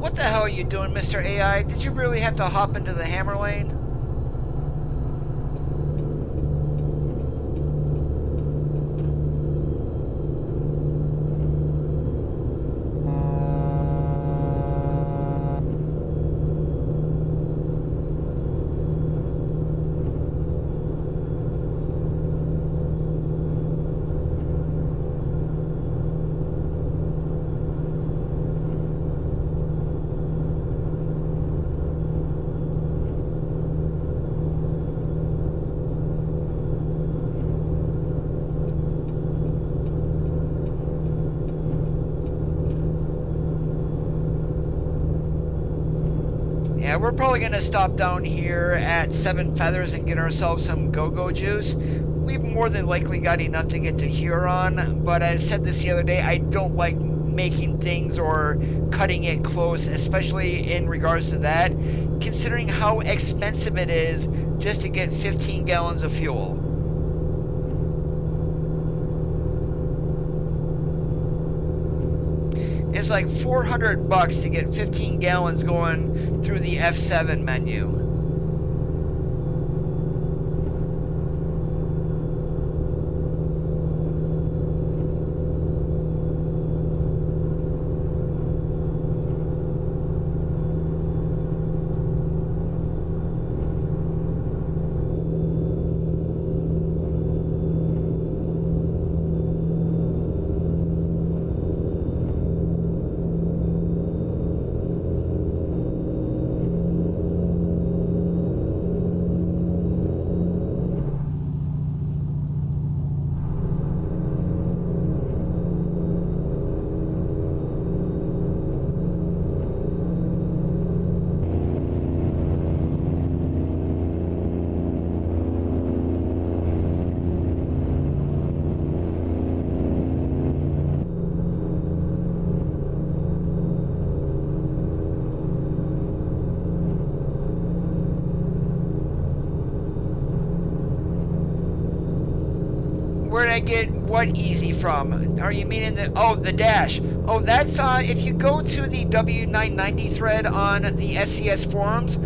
What the hell are you doing, Mr. AI? Did you really have to hop into the hammer lane? Yeah, we're probably going to stop down here at Seven Feathers and get ourselves some go-go juice. We've more than likely got enough to get to Huron, but I said this the other day, I don't like making things or cutting it close, especially in regards to that, considering how expensive it is just to get 15 gallons of fuel. It's like 400 bucks to get 15 gallons going through the F7 menu. get what easy from? Are you meaning the dash? Oh, that's if you go to the W990 thread on the SCS forums,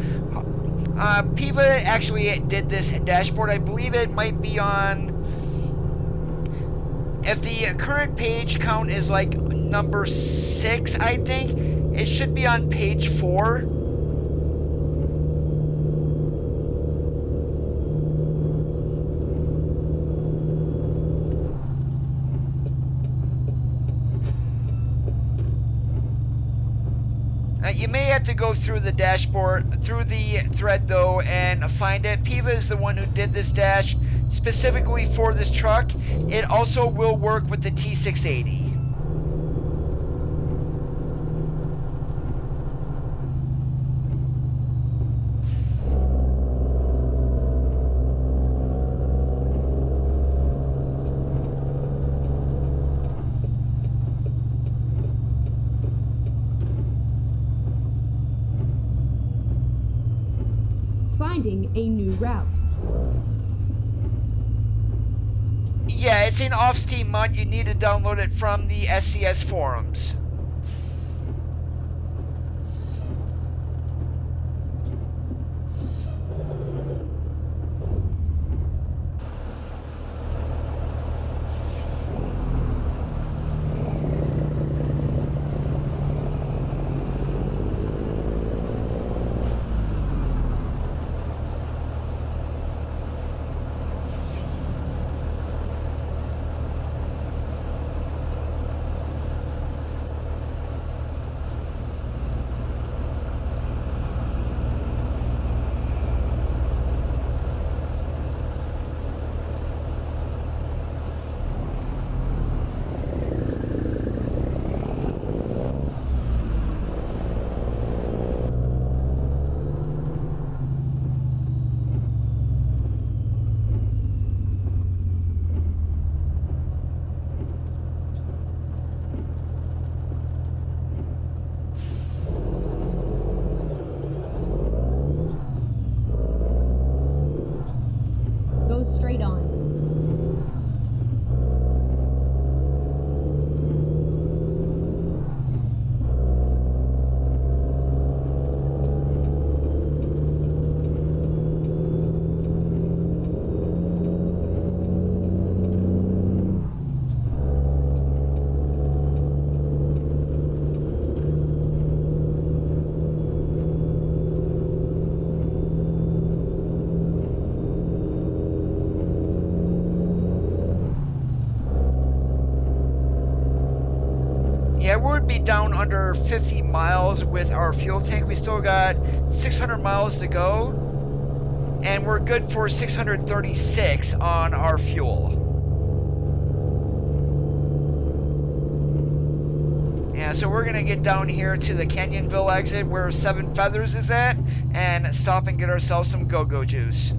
people actually did this dashboard. I believe it might be on, if the current page count is like number 6, I think, it should be on page 4. You may have to go through the dashboard, through the thread though, and find it. Piva is the one who did this dash specifically for this truck. It also will work with the T680. Finding a new route. Yeah, it's an off-Steam mod. You need to download it from the SCS forums. Straight on. Yeah, we would be down under 50 miles with our fuel tank. We still got 600 miles to go, and we're good for 636 on our fuel. Yeah, so we're gonna get down here to the Canyonville exit where Seven Feathers is at, and stop and get ourselves some go-go juice.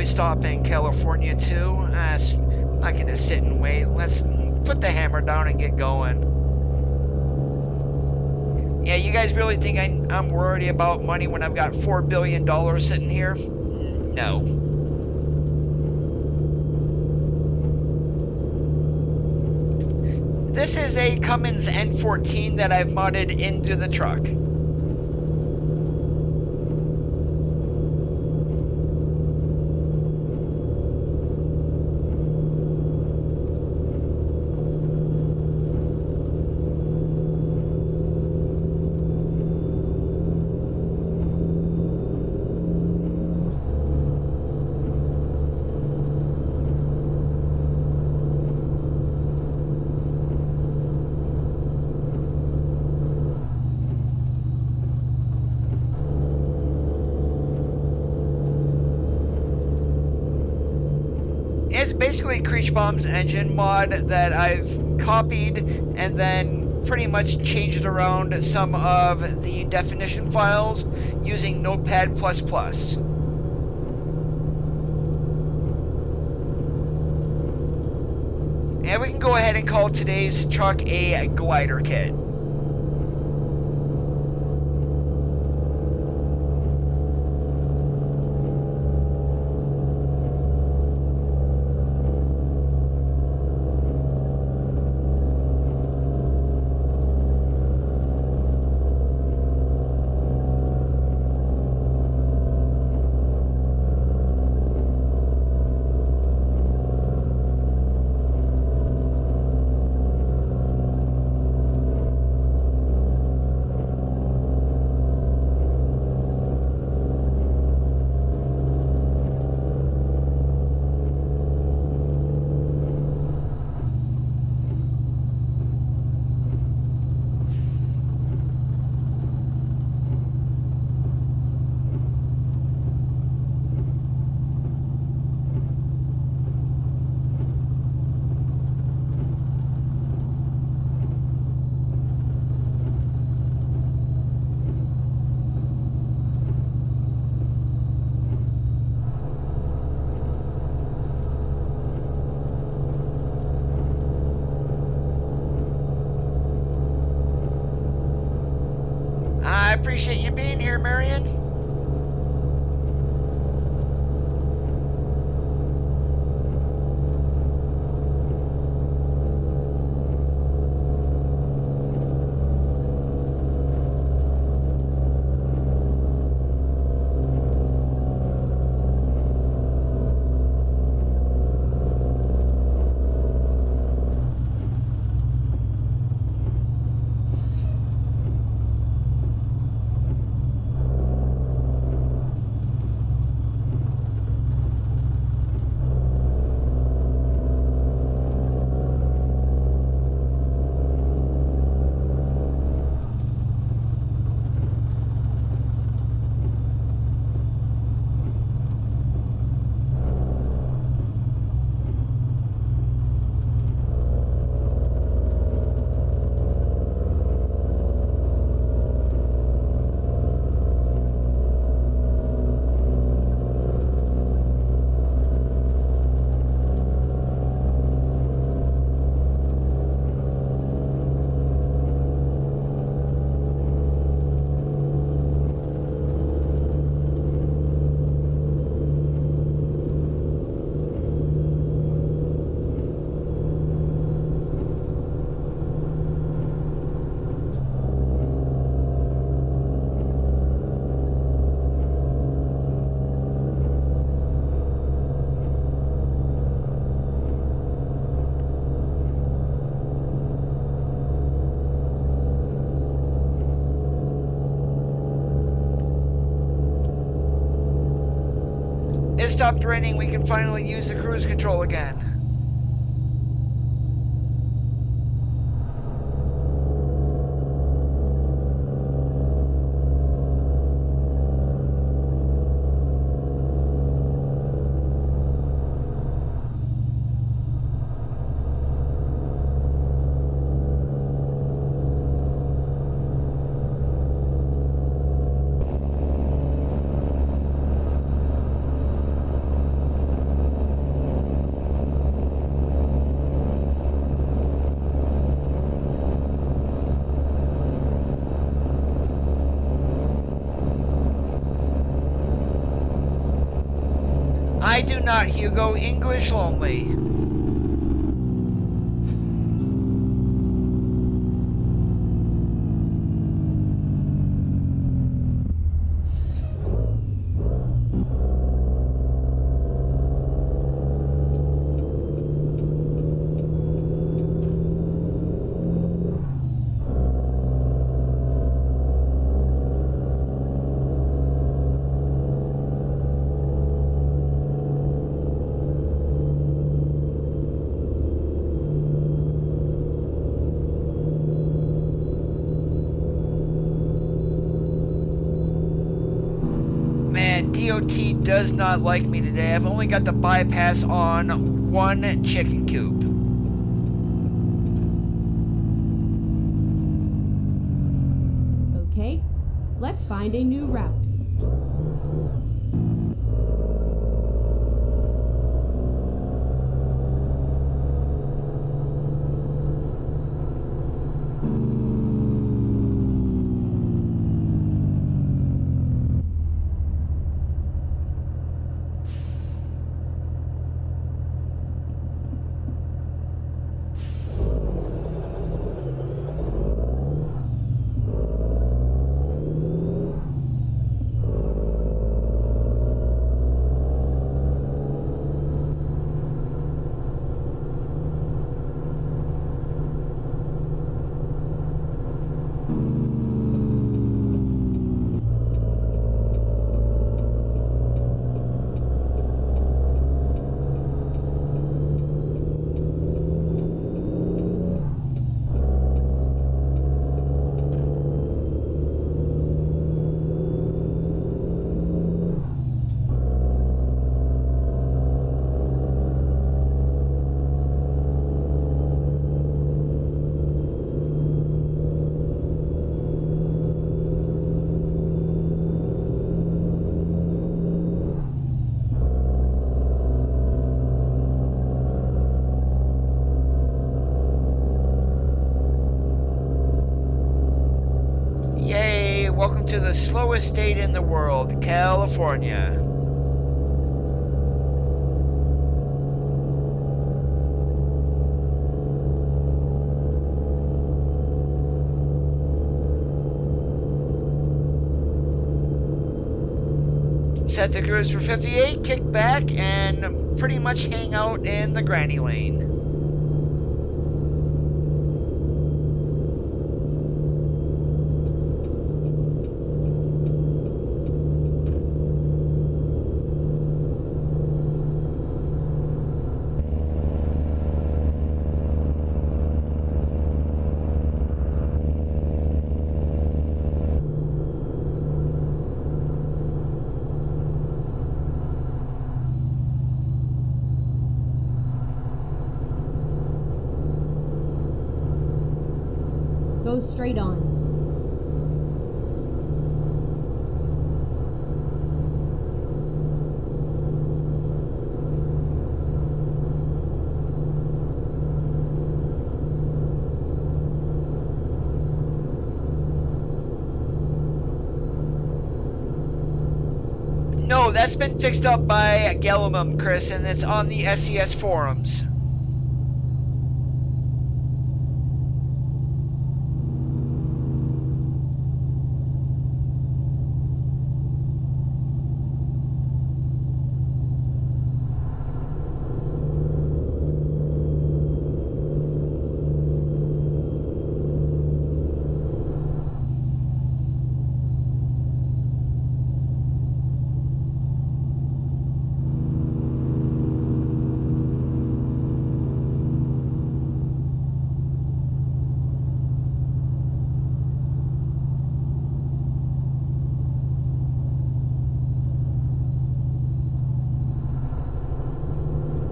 Stop in California too. I can just sit and wait. Let's put the hammer down and get going. Yeah, you guys really think I'm worried about money when I've got $4 billion sitting here? No. This is a Cummins N14 that I've modded into the truck. basically Creechbomb's engine mod that I've copied and then pretty much changed around some of the definition files using Notepad++. And we can go ahead and call today's truck a glider kit. I appreciate you being here, Marion. It stopped raining, we can finally use the cruise control again. I do not, Hugo. English lonely. does not like me today. I've only got the bypass on one chicken coop. Okay, let's find a new route. Welcome to the slowest state in the world, California. Set the cruise for 58, kick back, and pretty much hang out in the granny lane. Go straight on. No, that's been fixed up by Gallimum, Chris, and it's on the SCS forums.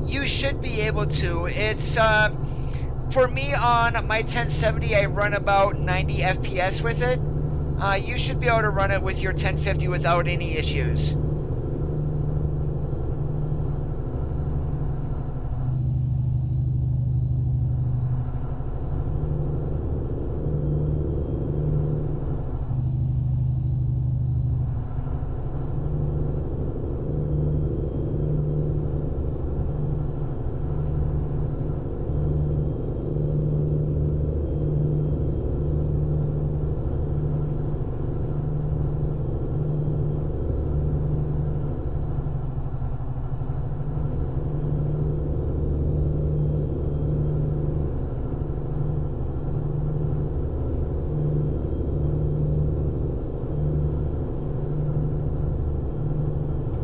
You should be able to. It's for me on my 1070, I run about 90 FPS with it. You should be able to run it with your 1050 without any issues.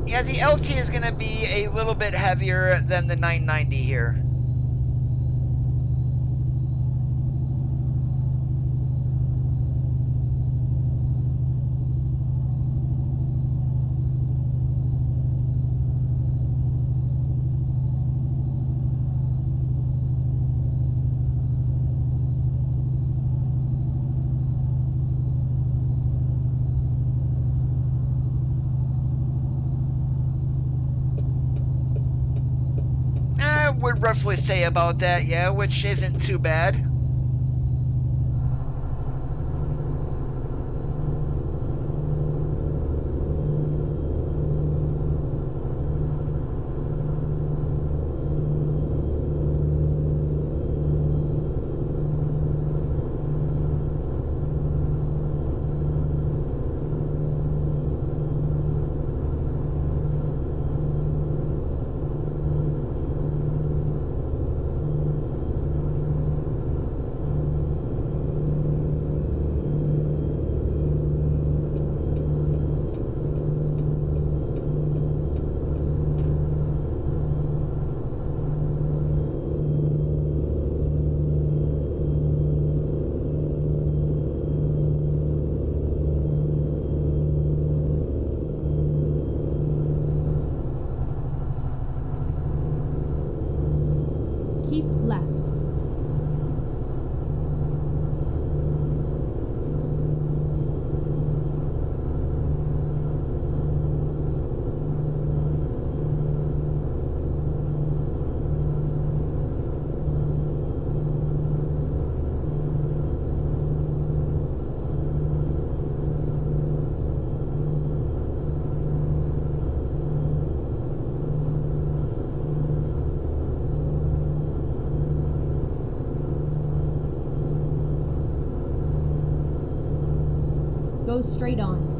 Yeah, the LT is going to be a little bit heavier than the 990 here. roughly say about that, yeah, which isn't too bad. Keep left. Go straight on.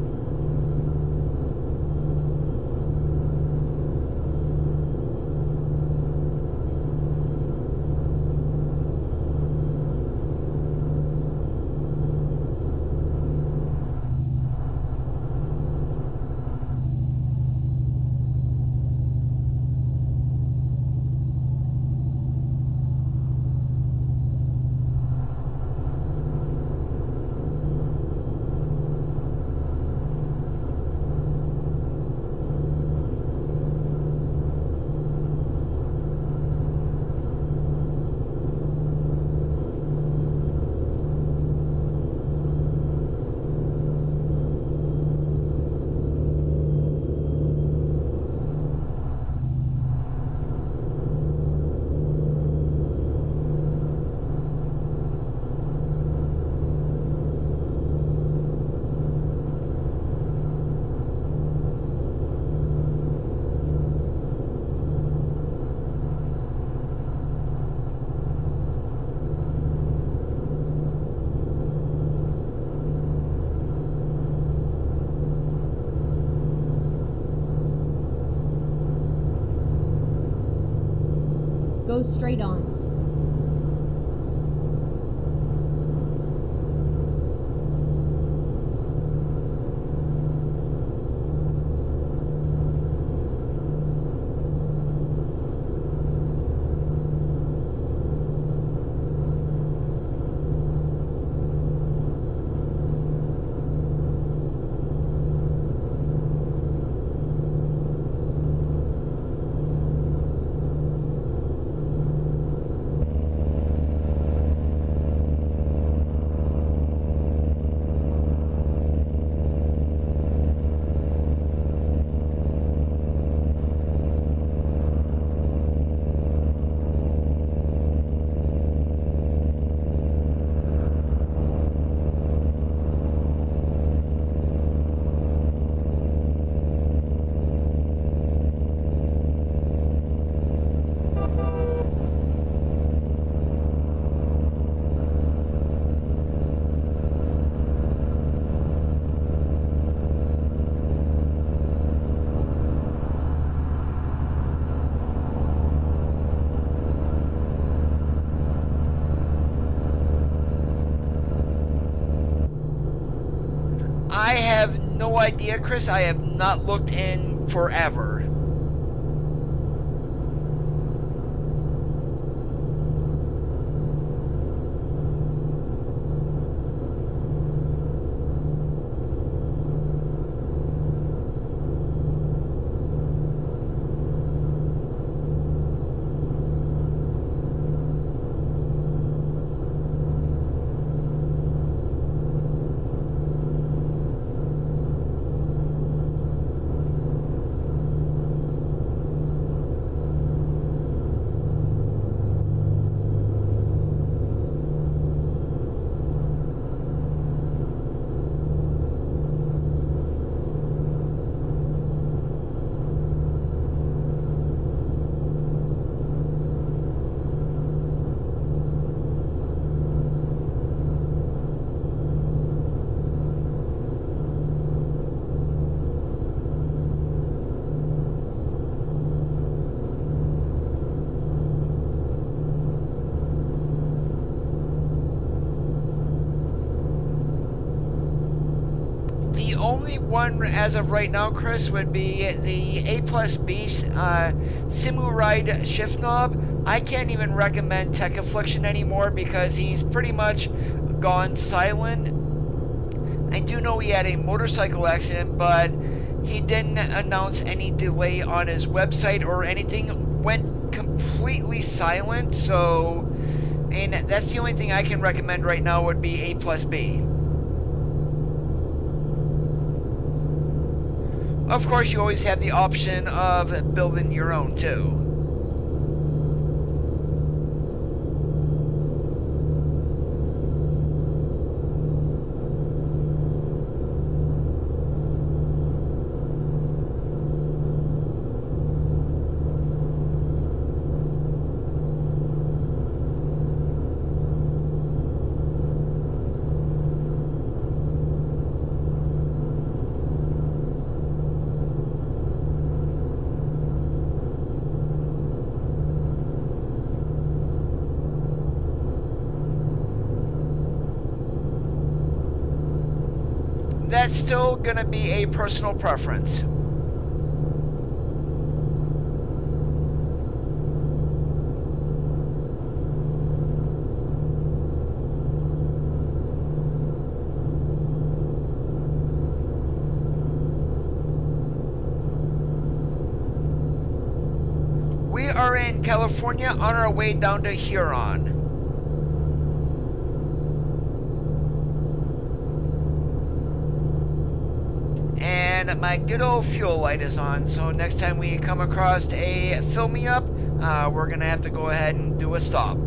Go straight on. I have no idea, Chris. I have not looked in forever. only one as of right now, Chris, would be the A plus B Simu Ride shift knob. I can't even recommend Tech Affliction anymore because he's pretty much gone silent. I do know he had a motorcycle accident, but he didn't announce any delay on his website or anything. Went completely silent, so and that's the only thing I can recommend right now would be A plus B. Of course, you always have the option of building your own too. That's still gonna be a personal preference. We are in California on our way down to Huron. And my good old fuel light is on, so next time we come across a fill me up, we're gonna have to go ahead and do a stop.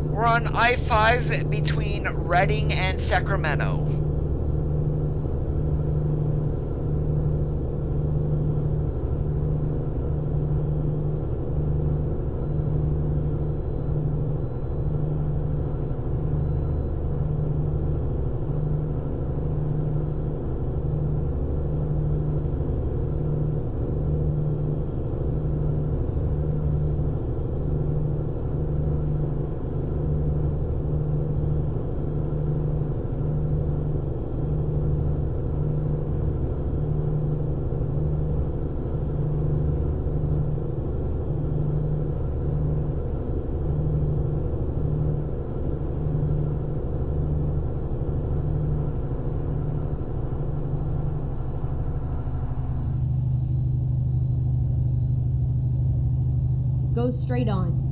We're on I-5 between Redding and Sacramento. Go straight on.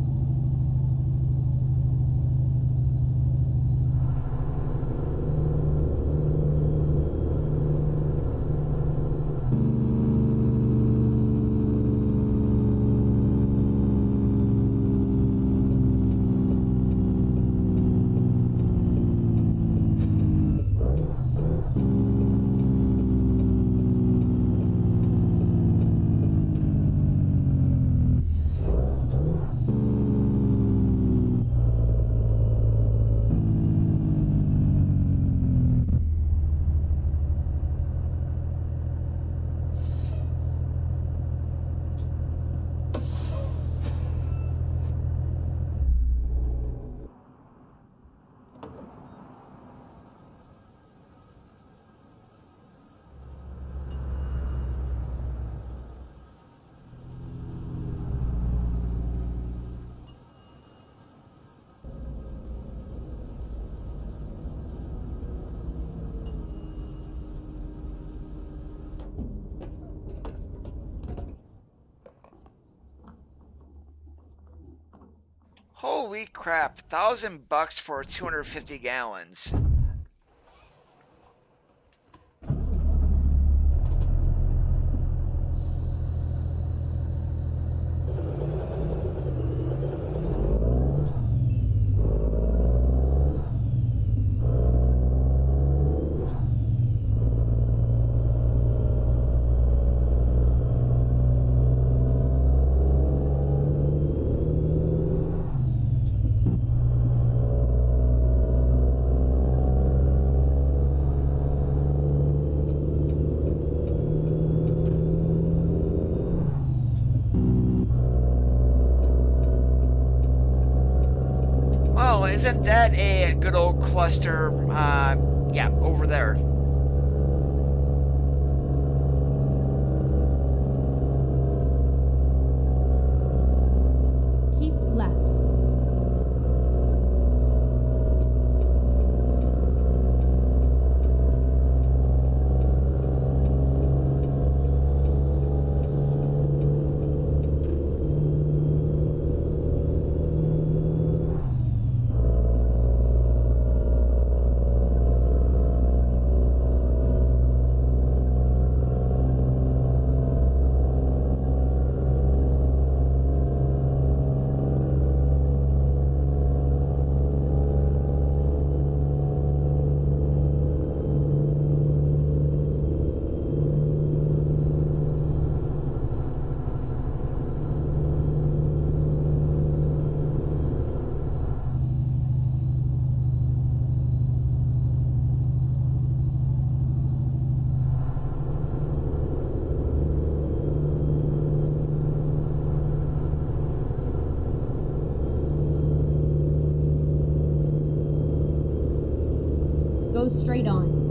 Holy crap, $1,000 for 250 gallons. that a good old cluster, yeah, over there. Keep left. Go straight on.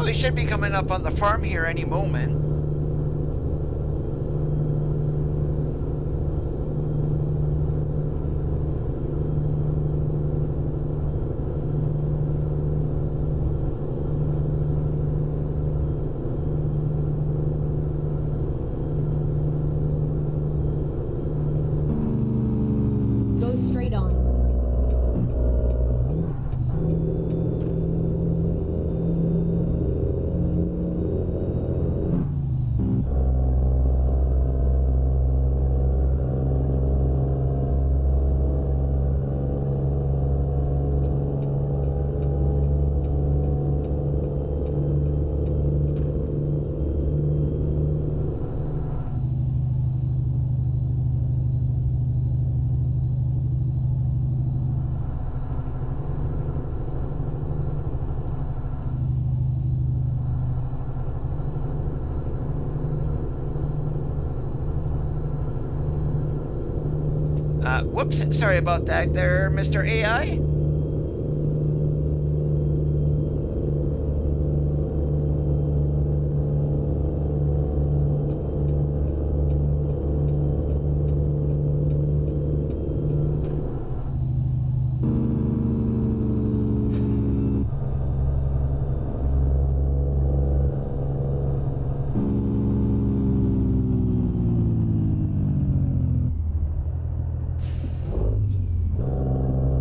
We should be coming up on the farm here any moment. Go straight on. whoops, sorry about that there, Mr. AI.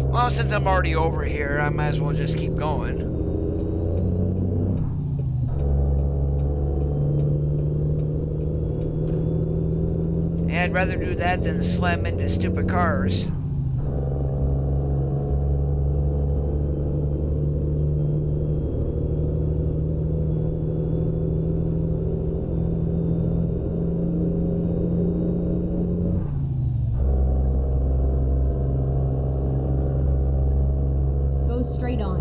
Well, since I'm already over here, I might as well just keep going. Yeah, I'd rather do that than slam into stupid cars. Straight on.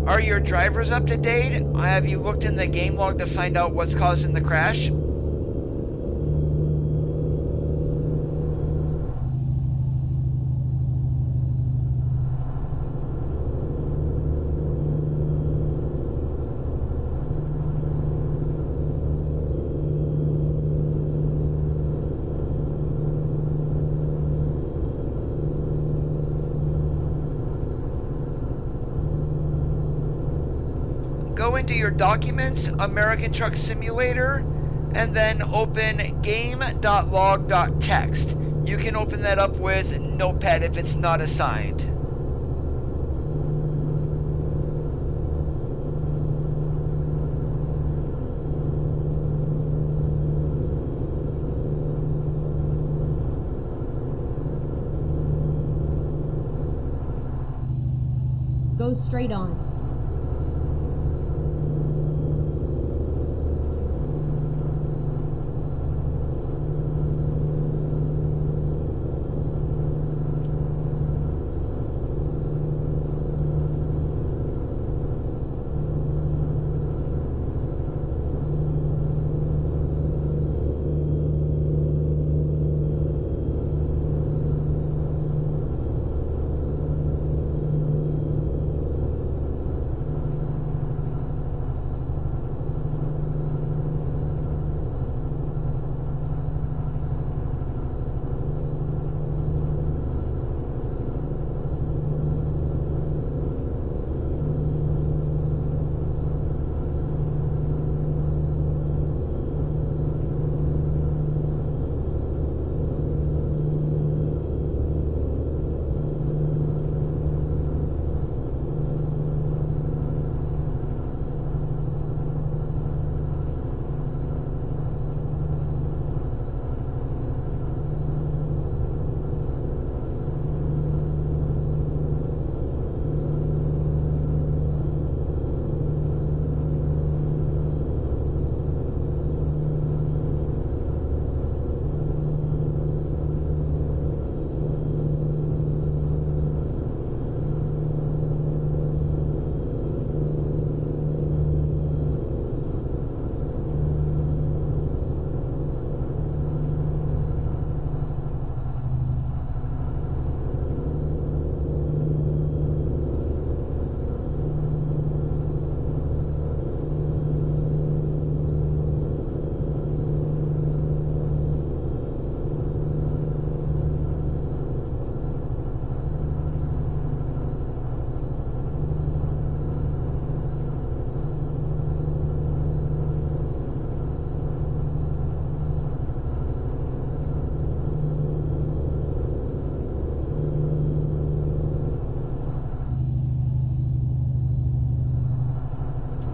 Are your drivers up to date? Have you looked in the game log to find out what's causing the crash? Go into your documents, American Truck Simulator, and then open game.log.txt. You can open that up with Notepad if it's not assigned. Go straight on.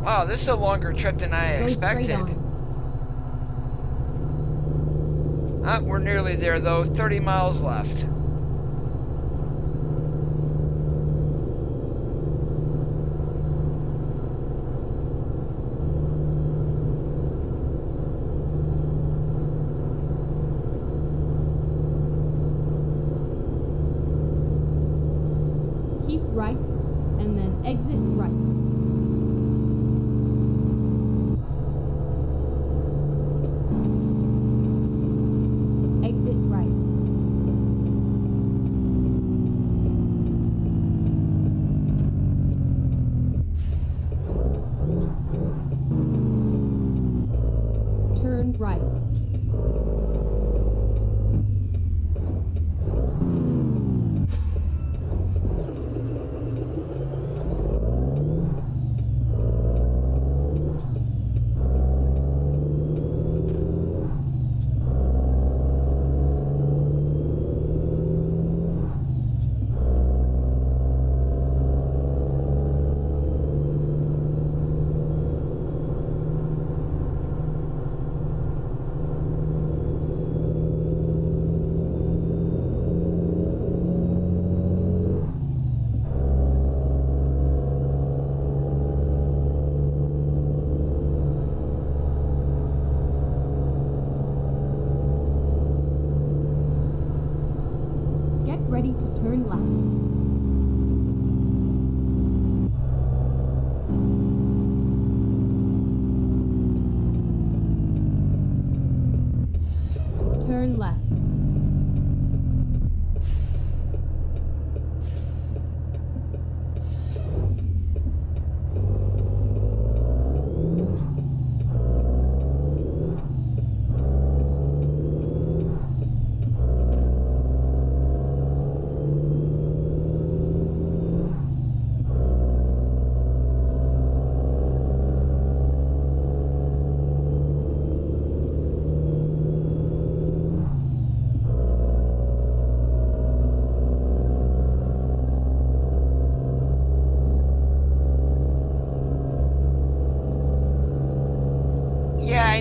Wow, this is a longer trip than I expected. We're nearly there though, 30 miles left. Keep right, and then exit right. Exit right.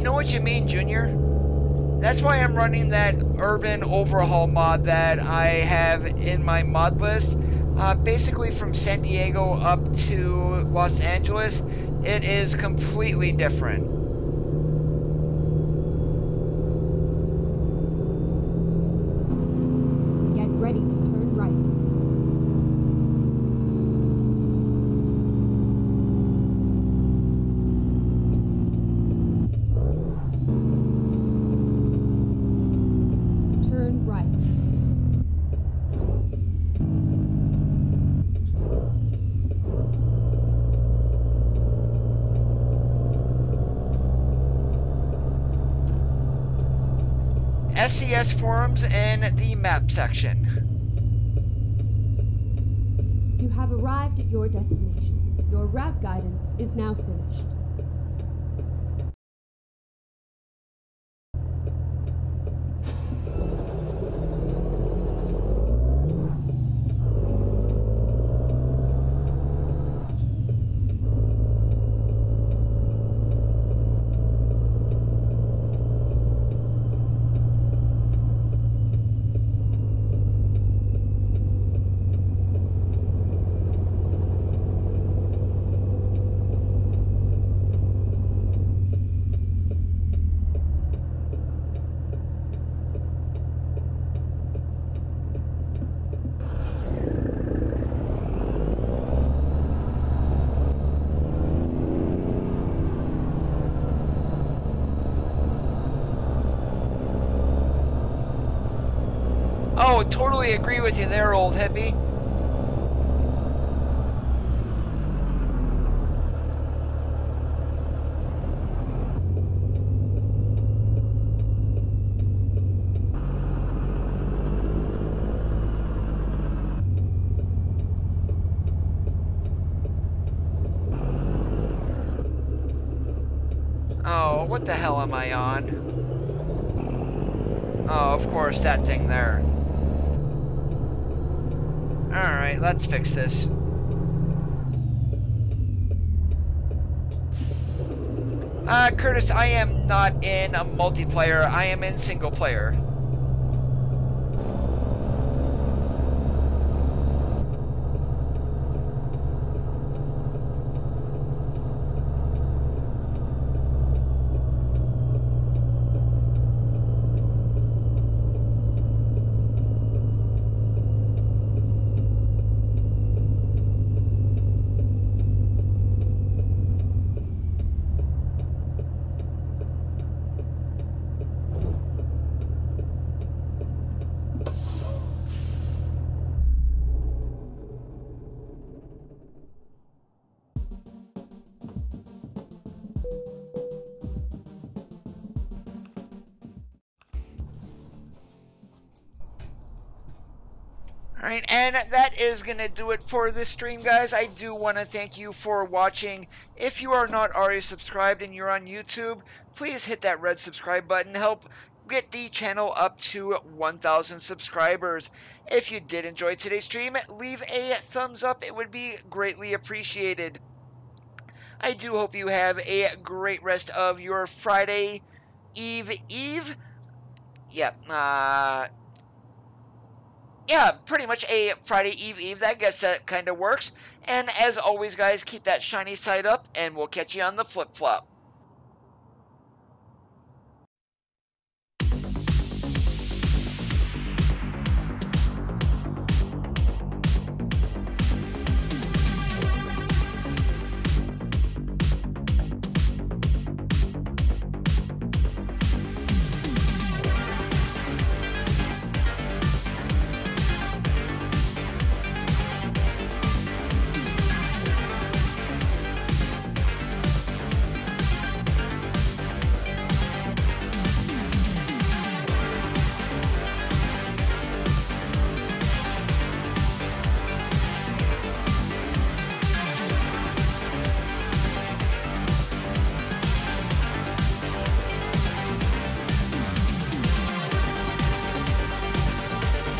know what you mean, Junior. That's why I'm running that urban overhaul mod that I have in my mod list. Basically from San Diego up to Los Angeles, it is completely different. Get ready to turn right. Turn right. SCS forums in the map section. You have arrived at your destination. Your route guidance is now finished. Oh, totally agree with you there, old hippie. Oh, what the hell am I on? Oh, of course, that thing there. Alright, let's fix this. Curtis, I am not in a multiplayer. I am in single player. Alright, and that is going to do it for this stream, guys. I do want to thank you for watching. If you are not already subscribed and you're on YouTube, please hit that red subscribe button. Help get the channel up to 1,000 subscribers. If you did enjoy today's stream, leave a thumbs up. It would be greatly appreciated. I do hope you have a great rest of your Friday Eve. Yep, yeah, pretty much a Friday Eve. I guess that kind of works. And as always, guys, keep that shiny side up, and we'll catch you on the flip-flop.